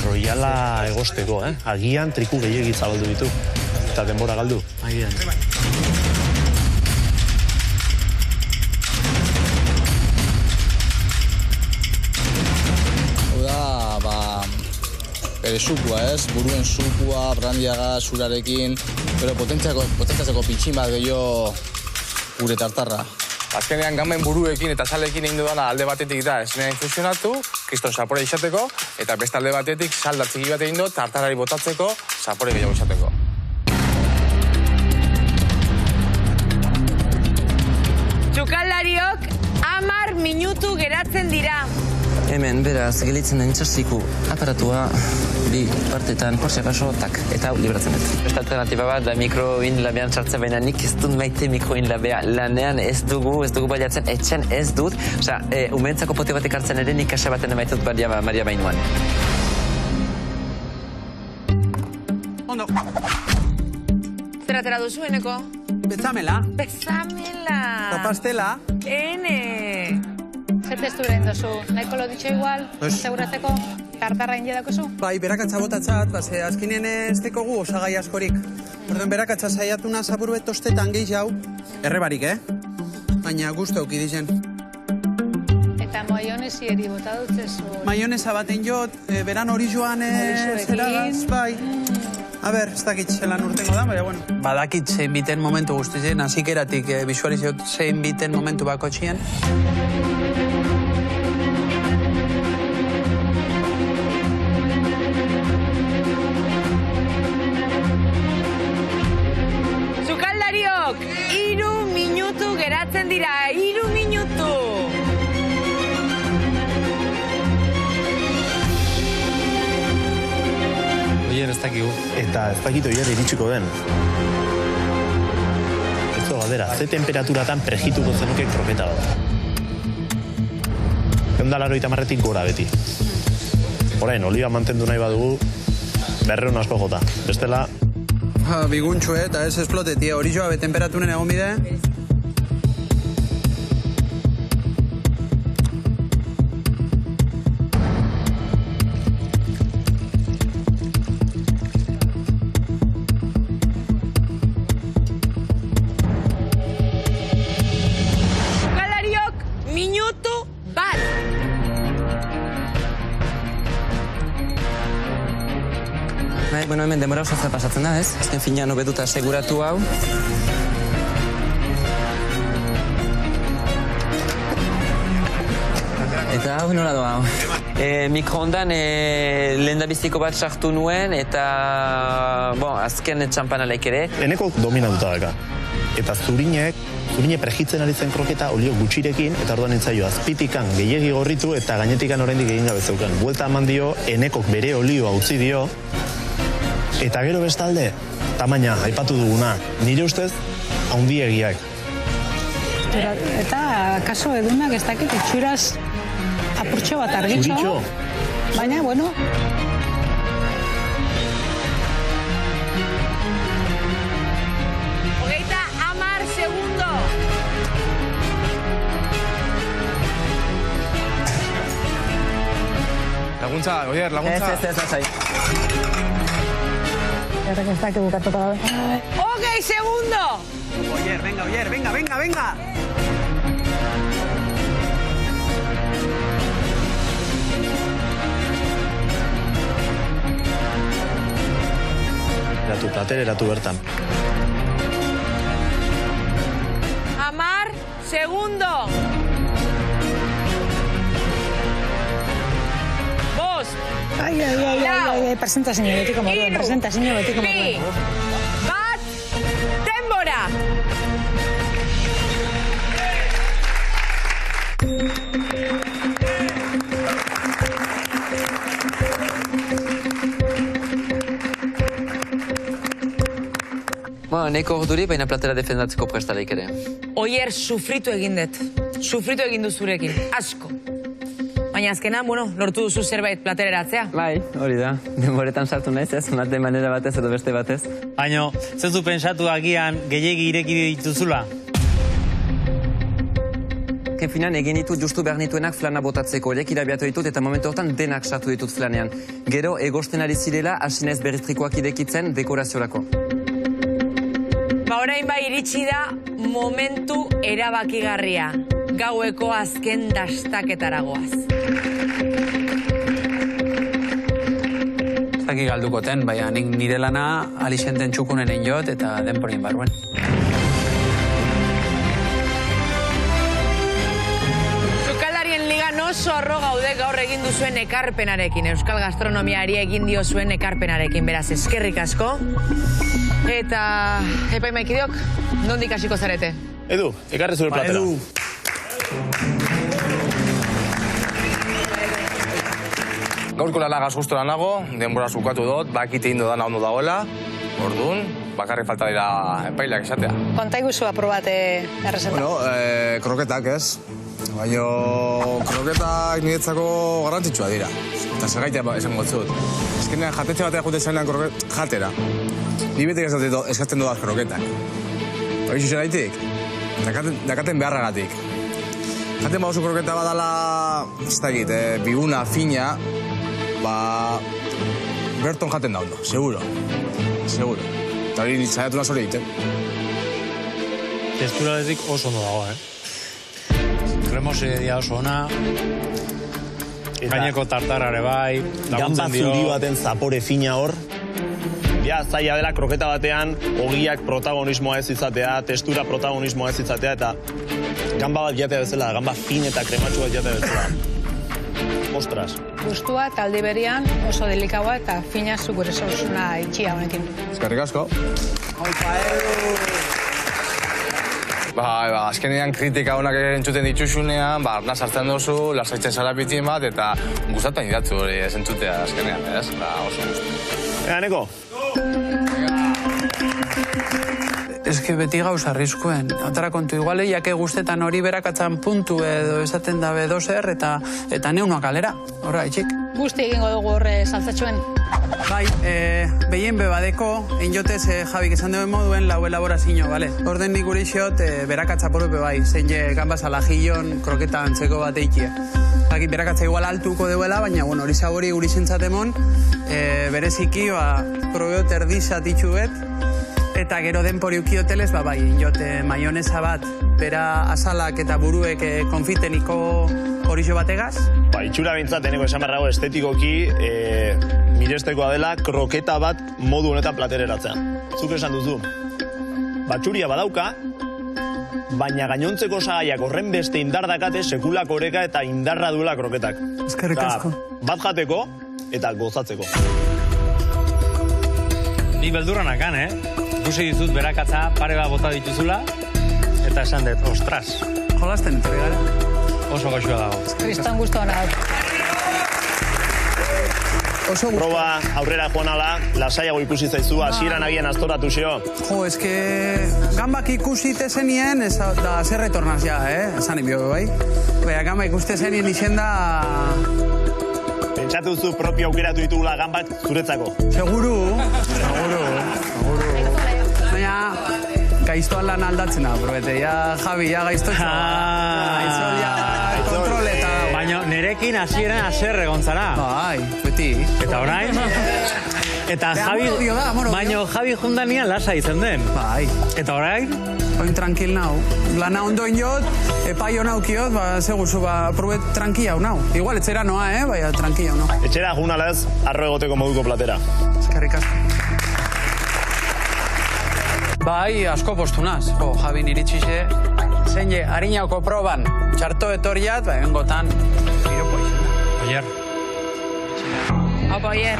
roiala egosteko, Agian triku gehiegi zabaldu ditu, eta denbora galdu. Agian. Bere zukua, buruen zukua, brandiaga, zurarekin, pero potentziazeko pitxin bat gehiago gure tartarra. Azkenean gamen buruekin eta salekin egin dudana alde batetik da esnea infusionatu, kriston zapore izateko, eta beste alde batetik salda txiki bat egin dut tartarari botatzeko, zapore gehiago izateko. Sukaldariok 10 minutu geratzen dira. Hemen, beraz, gelitzen den itxasiku aparatua bi partetan, por si acaso, tak, eta hau libratzen dut. Beste alternatiba bat da mikroin labean sartzen, baina nik ez dut maite mikroin labea. Lanean ez dugu baliatzen, etxen ez dut. Osa, umentzako pote batek hartzen ere nik kase baten emaitut Maria Bainuan. Ondo. Zer atera duzu, eneko? Bezamela. Bezamela. Ta pastela. Ene. Zer testura indozu? Nahiko lo ditxo igual? Seguratzeko? Tartarra indedako zu? Bai, berakatza botatzat, azkenien ez dekogu osagai askorik. Orduan berakatza saiatu naz apurbet tostetan gehi jau. Errebarik, Baina guztu auki dizen. Eta maionesi eri bota dutzezu? Maionesa baten jot, beran hori joan zeragaz, bai. A ber, ez dakit zelan urtengo da, baina bueno. Badakit zein biten momentu guztien, azikeratik bisualiziot zein biten momentu bako txien. Sukaldariok, 3 minutu geratzen dira, 3 minutu! Oien ez dakigu. Eta ez dakit oier iritsiko den. Ez da galdera, ze temperaturatan prejituko zenuke kroketa bat. 180 gora beti. Orain, oliba mantendu nahi badugu, 200 asko jota. Bestela... Biguntxu, eta ez esplote, tia. Hori joa, temperaturen egon bide. Sukaldariok, minutu bat! Bueno, hemen demora oso pasatzen da, ez? Azken finean hobetuta seguratu hau. Eta hau nola doa hau? Mikroondan lehendabiziko bat sartu nuen eta azken txampanalek ere. Eneko dominatuta daka. Eta zurine prejitzen ari zen kroketa olio gutxirekin, eta orduan entzaio azpitikan gehiegi gorritu eta gainetikan oraindik egin gabe zeukan. Buelta eman dio, Enekok bere olioa utzi dio, eta gero bestalde, tamaina, aipatu duguna, nire ustez, haundiegiak. Eta kaso edunak ez dakit itxuraz apurtxo bat argitxo. Baina, bueno... laguntza, Oier, laguntza. Ez, lasai. Errek ez dakik bukatuko gabe. ¡Ok, segundo! Oier, venga. Eratu plater, eratu bertan. Amar, segundo. Bost. Ai, presentazio betiko moduan, presentazio betiko moduan. Bat, denbora. Neko orduri, baina platera defendatzeko prestaleik ere. Oier, sufritu egin dut. Sufritu egin duzurekin, asko. Baina azkenan, lortu duzu zerbait platereratzea. Bai, hori da. Denboretan sartu naiz, ez? Mate manera batez edo beste batez. Baina, zezu pensatu agian gehiegi ireki dituzula? Finan, egin ditut justu behar nituenak flana botatzeko. Horiek irabiatu ditut eta momentu hortan denak sartu ditut flanean. Gero, egosten ari zirela, asinez berriztrikoak irekitzen dekoraziorako. Orain bai iritsi da momentu erabakigarria. Gaueko azken dastaketara goaz. Ez dakik galdukoten, baina nik nire lana Alixenten txukunen jot eta denporien barruen. Sukaldarien ligan oso arro gaude gaur egin duzuen ekarpenarekin. Euskal gastronomiari egin dio zuen ekarpenarekin. Beraz, eskerrik asko. Eta, epaimaikideok, nondik hasiko zarete? Edu, ekarri zure platera. Edu. Gaurko lanagaz gustora nago, denbora zukatu dut, bakite indo dana ondo dagoela, orduan, bakarrik falta dira epaileak esatea. Konta iguzu aprobate errezeta. Kroketak ez. Baina kroketak niretzako garrantzitsua dira. Eta segaitea esan gotzut. Ezkenean jatetxe batea jute zenean jatera. Ni betek eskatzen dudaz kroketak. Hori zuzeraitik? Dakaten beharragatik. Jaten bauzu kroketa badala, ez dakit, biguna, fina, berton jaten da ondo, seguro. Eta hori saiatu nazore egiten. Testuraletik oso ondo dago, Kremosi dia oso ona, gaineko tartarare bai, gamba zuri baten zapore fina hor, zaila dela kroketa batean, ogiak protagonismoa ez izatea, testura protagonismoa ez izatea, eta gamba bat jatea bezala, gamba fin eta krematxu bat jatea bezala. Ostras. Gustua talde berian oso delikaua eta fina zugure zauzuna itxia honekin. Eskerrik asko. Azkenean kritika honak entzuten dituzunean, arnaz hartzen duzu, lasaitzen zara pitin bat, eta gustatan idatzu hori entzutea azkenean, ez? Oso gustu. Neko? Ez que beti gauza arriskuen. Otara kontu iguale, jake guztetan hori berakatzan puntu edo esaten dabe dozer eta neunoak alera. Horra, itxik. Guzti egingo dugu horre saltzatxuen. Bai, behien bebadeko, enjotez Javik esan duen moduen lau elaborazio, bale? Orden nik gure xot berakatza porope bai, zein gambaz alajillon kroketa antzeko bat eikie. Berakatza igual altuko deuela, baina hori sabori guri zentzatemon, bereziki, probeot erdizat itxuet, eta gero denpori ukiotelez, bai, jote maionesa bat, bera azalak eta buruek konfiteniko horixo bategaz. Itxura bintzat, eneko esan barrago estetikoki, mirestekoa dela kroketa bat modu honetan platereratzea. Zuk esan duzu, batxuria badauka, baina gainontzeko osagaiak horren beste indar dakate sekulako oreka eta indarra duela kroketak. Eskerrik asko. Bat jateko eta gozatzeko. Ni beldurranakan, Ikusi dizut berakatza pare bat bota dituzula, eta esan dut, ostras. Jolasten, etorri gara. Oso goxua dago. Kriston guztu hona. Proba aurrera joan ala, lasaiago ikusi zaizu, hasieran agian astoratu xeo. Jo, eske gambak ikusite zenien, da zer retornaz ja, esan ibio, bai? Baina gamba ikuste zenien izen da... Pentsatu zu propio aukeratu ditugula gambak zuretzako. Seguru. Baina, gaiztoan lan aldatzen da, Javi, gaiztotxo. Gaizto, kontroleta. Baina nire Javirekin hasieran haserre egon zara. Bai, beti. Eta orain? Eta Javi, baino Javi jundanian lasa izan den. Bai. Eta orain? Oin tranquil nau. Lana ondoin jot, epaio naukiot, seguzu, probet tranquila nau. Igual, etxera noa, baina tranquila nau. Etxera junalez, arro egoteko moduko platera. Eskerrik asko. Bai, asko postunaz. Javin iritxixe, zein harinauko proban, txarto etorriat, engotan, iropo izan. Oier. Opa, Oier.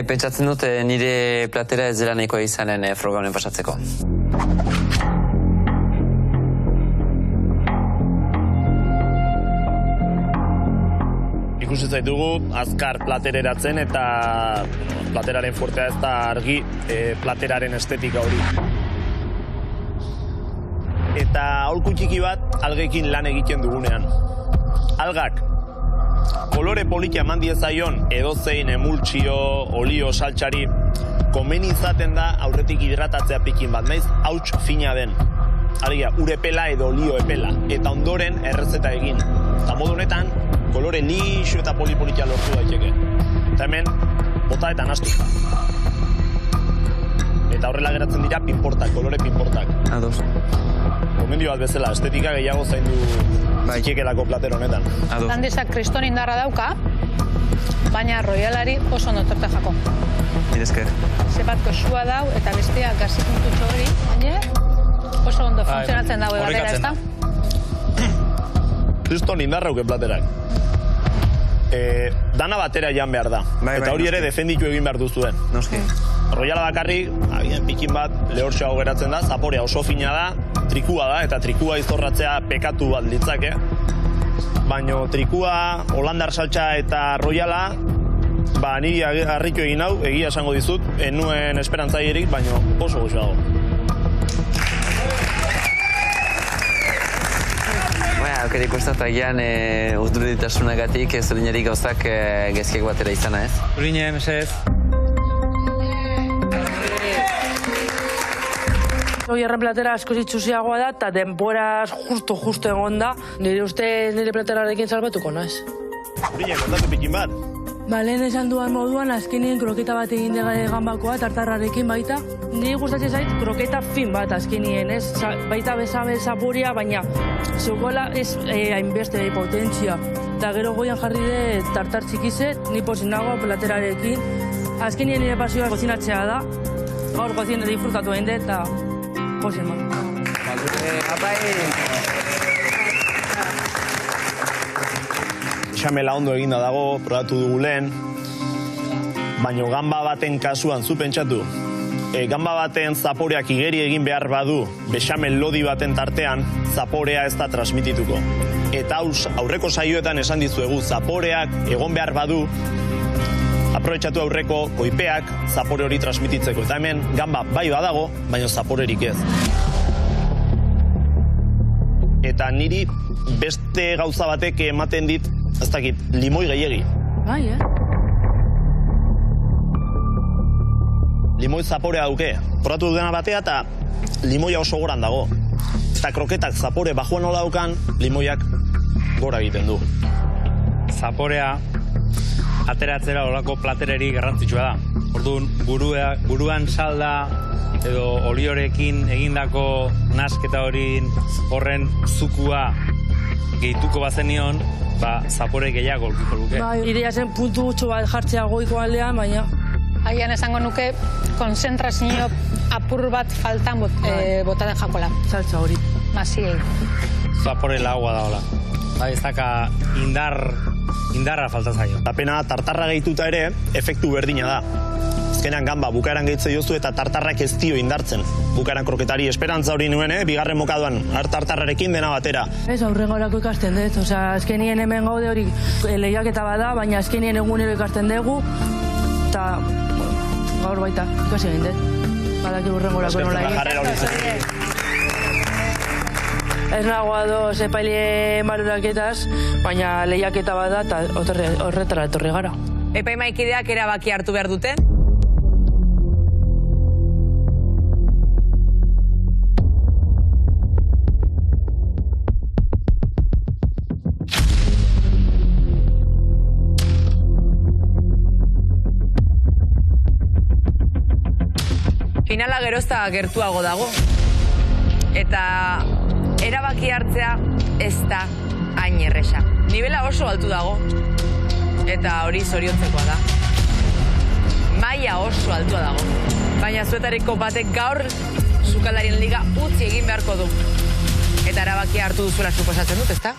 Pentsatzen dut nire platera ez dela nahikoa izanen froga honen pasatzeko. Ikusi zaitugu, azkar platereratzen eta plateraren fuertea ez da argi plateraren estetika hori. Eta aholku txiki bat algekin lan egiten dugunean. Algak, kolore politia eman diezaion edozein emultsio, olio, saltxari, komeni izaten da aurretik hidratatzea pikin bat, naiz hauts fina den. Alegia, urepela edo olio epela, eta ondoren errezeta egin. Eta modu honetan, kolore lixo eta polipolitia lortu daiteke. Eta hemen, bota eta nastu. Eta horrela geratzen dira pinportak, kolore pinportak. Ados. Gomendio bat bezala, estetika gehiago zaindu zikiekelako plater honetan. Landizak kriston indarra dauka, baina royalari oso ondo torte jako. Mirezker. Zebat goxua dau eta bestea gazipuntutxo hori, baina oso ondo funtzionatzen dago batera, ez da? Kriston indarrauke platerak. Dana batera jan behar da. Eta hori ere defenditu egin behar duzuen. Noski. Royala bakarrik, pikin bat lehortxeago geratzen da, zaporea oso fina da, trikua da, eta trikua izorratzea pekatu bat litzake. Baina trikua, holandar saltxa eta royala, niri harritu egin hau, egia esango dizut, enuen esperantzaierik, baina oso goxoago. Aukerik ustat agian urduritasunagatik zurinerik gauzak gezkiak batera izana, ez? Zurine, mesez. Oierren platera asko zitzuziagoa da, eta denboraz justo egon da. Nire uste nire platerarekin salbatuko naiz. Zurine, kontatu pikin bat. Lehen esan duan moduan, azkenien kroketa bat egin ganbakoa, tartarrarekin baita. Nire gustatzen zait, kroketa fin bat azkenien, ez? Baita bezabel zapuria, baina zeukola ez hainbeste potentzia. Eta gero goian jarri de tartar txikizet, ni pozin nagoa platerarekin. Azkenien nire pasioa kozinatzea da. Gaur kozin disfrutatu egin dut, eta pozin bat. Xamela ondo eginda dago, probatu dugu lehen, baina gamba baten kasuan zu pentsatu. Gamba baten zaporeak igeri egin behar badu, bexamel lodi baten tartean, zaporea ez da transmitituko. Eta aurreko saioetan esan dizuegu, zaporeak egon behar badu, aprobetxatu aurreko koipeak zapore hori transmititzeko. Eta hemen gamba bai badago, baina zaporerik ez. Eta niri beste gauza batek ematen dit, ez dakit, limoi gehiegi. Bai, Limoi zaporea dauke. Probatu dudana batea eta limoia oso goran dago. Eta kroketak zapore bajuan nola daukan, limoiak gora egiten du. Zaporea ateratzera olako platereri garrantzitsua da. Orduan, buruan salda edo oliorekin egindako nasketa horren zukua gehituko bazenion, zapore gehiago olkiko luke. Ideia zen puntu gutxo bat jartzea goiko aldean, baina... Agian esango nuke, konzentrazio apur bat faltan botaten jakola. Saltza hori. Masiei. Zapore lagoa da hola. Ez daka indarra falta zaio. Tapena tartarra gehituta ere, efektu berdina da. Azkenean gamba bukaeran gehitze diozu eta tartarrak ez dio indartzen. Bukaeran kroketari esperantza hori nuen, bigarren mokaduan, tartarrarekin dena batera. Ez aurrengorako ikasten dut, azkenien hemen gaude hori lehiaketa bada, baina azkenien egunero ikasten dugu, eta gaur baita ikasi egin dut. Badaki urrengorako nola egin. Ez nago adoz epaile maruraketaz, baina lehiaketa bada eta horretara etorri gara. Epaimaikideak erabaki hartu behar dute? Finala gerozta gertuago dago. Eta erabaki hartzea ez da hain erresa. Nibela oso altu dago. Eta hori zoriontzekoa da. Maila oso altua dago. Baina zuetariko batek gaur sukaldarien liga utzi egin beharko du. Eta erabakia hartu duzuela suposatzen dut, ezta?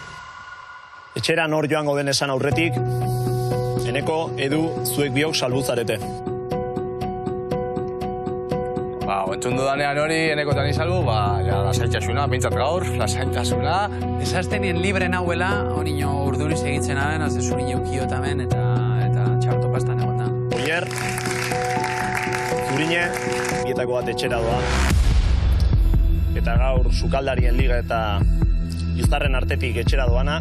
Etxera nor joango den esan aurretik, Eneko, Edu, zuek biok salbuzarete. Entzun dudanean hori, Eneko eta ni salbu, lasaitasuna, bintzat gaur, lasaitasuna. Esastenien libre nauela, hori nio urduriz egitzen aben, azezu nio ukiotamen eta txarto pastan egon da. Oier, Zurine, bietako bat etxera doa. Eta gaur sukaldarien liga eta iztarren artetik etxera doana.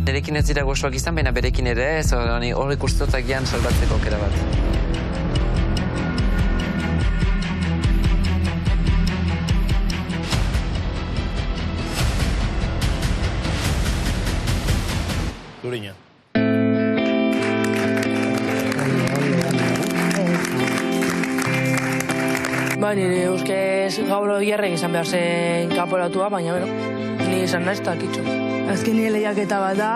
Nerekin ez dira gozoak izan, baina berekin ere ez, hori ikustotak gian salbatzeko aukera bat. Zurina. Nire ustez gaur Oierrek izan behar zen kanporatua, baina ni izan naiz eta kitxo. Azken nire lehiaketa bat da,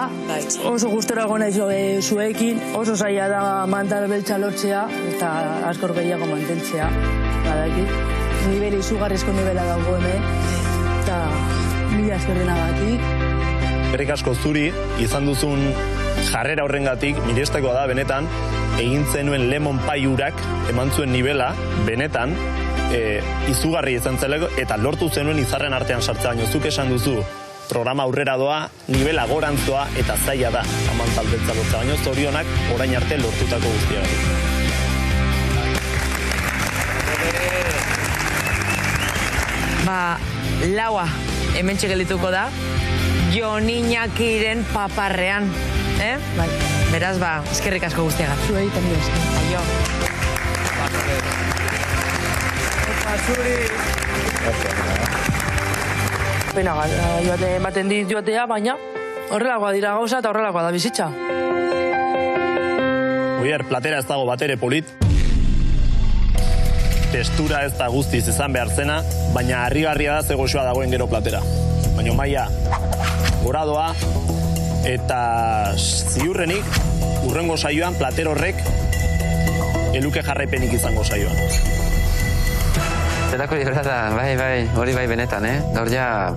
oso gustora egon naiz zuekin, oso zaila da mantar beltza lortzea eta askor gehiago mantentzea. Badakit, nibeli izugarrizko nibela dago hemen, eta mila esker denagatik. Eskerrik asko zuri, izan duzun jarrera horrengatik, mirestekoa da benetan, egin zenuen lemon pie urak eman zuen nibela, benetan, izugarri izan zeleko, eta lortu zenuen izarren artean sartzea, baino zuk esan duzu, programa aurrera doa, nibela gorantzoa eta zaila da, amantal beltza lortzea, baino zorionak orain arte lortutako guztiagatik. Laua, hemen txegelituko da, Joniñakiren paparrean. Beraz, eskerrik asko guztiagat. Zuei tamio esker. Aio. Pena, ematen dit joatea, baina horrelakoa dira gauza eta horrelakoa da bizitza. Oier, platera ez dago batere polit. Testura ez da guztiz izan behar zena, baina harrigarria da ze goxoa dagoen gero platera. Baina maila goradoa, eta ziurrenik, urrengo saioan plater horrek eluke jarraipenik izango saioan. Zelako libra da, bai, hori bai benetan, gaur ja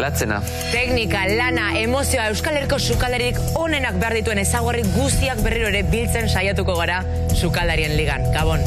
latzena. Teknika, lana, emozioa, Euskal Herriko sukaldarik onenak behar dituen ezaugarri guztiak berriro ere biltzen saiatuko gara sukaldarien ligan. Gabon.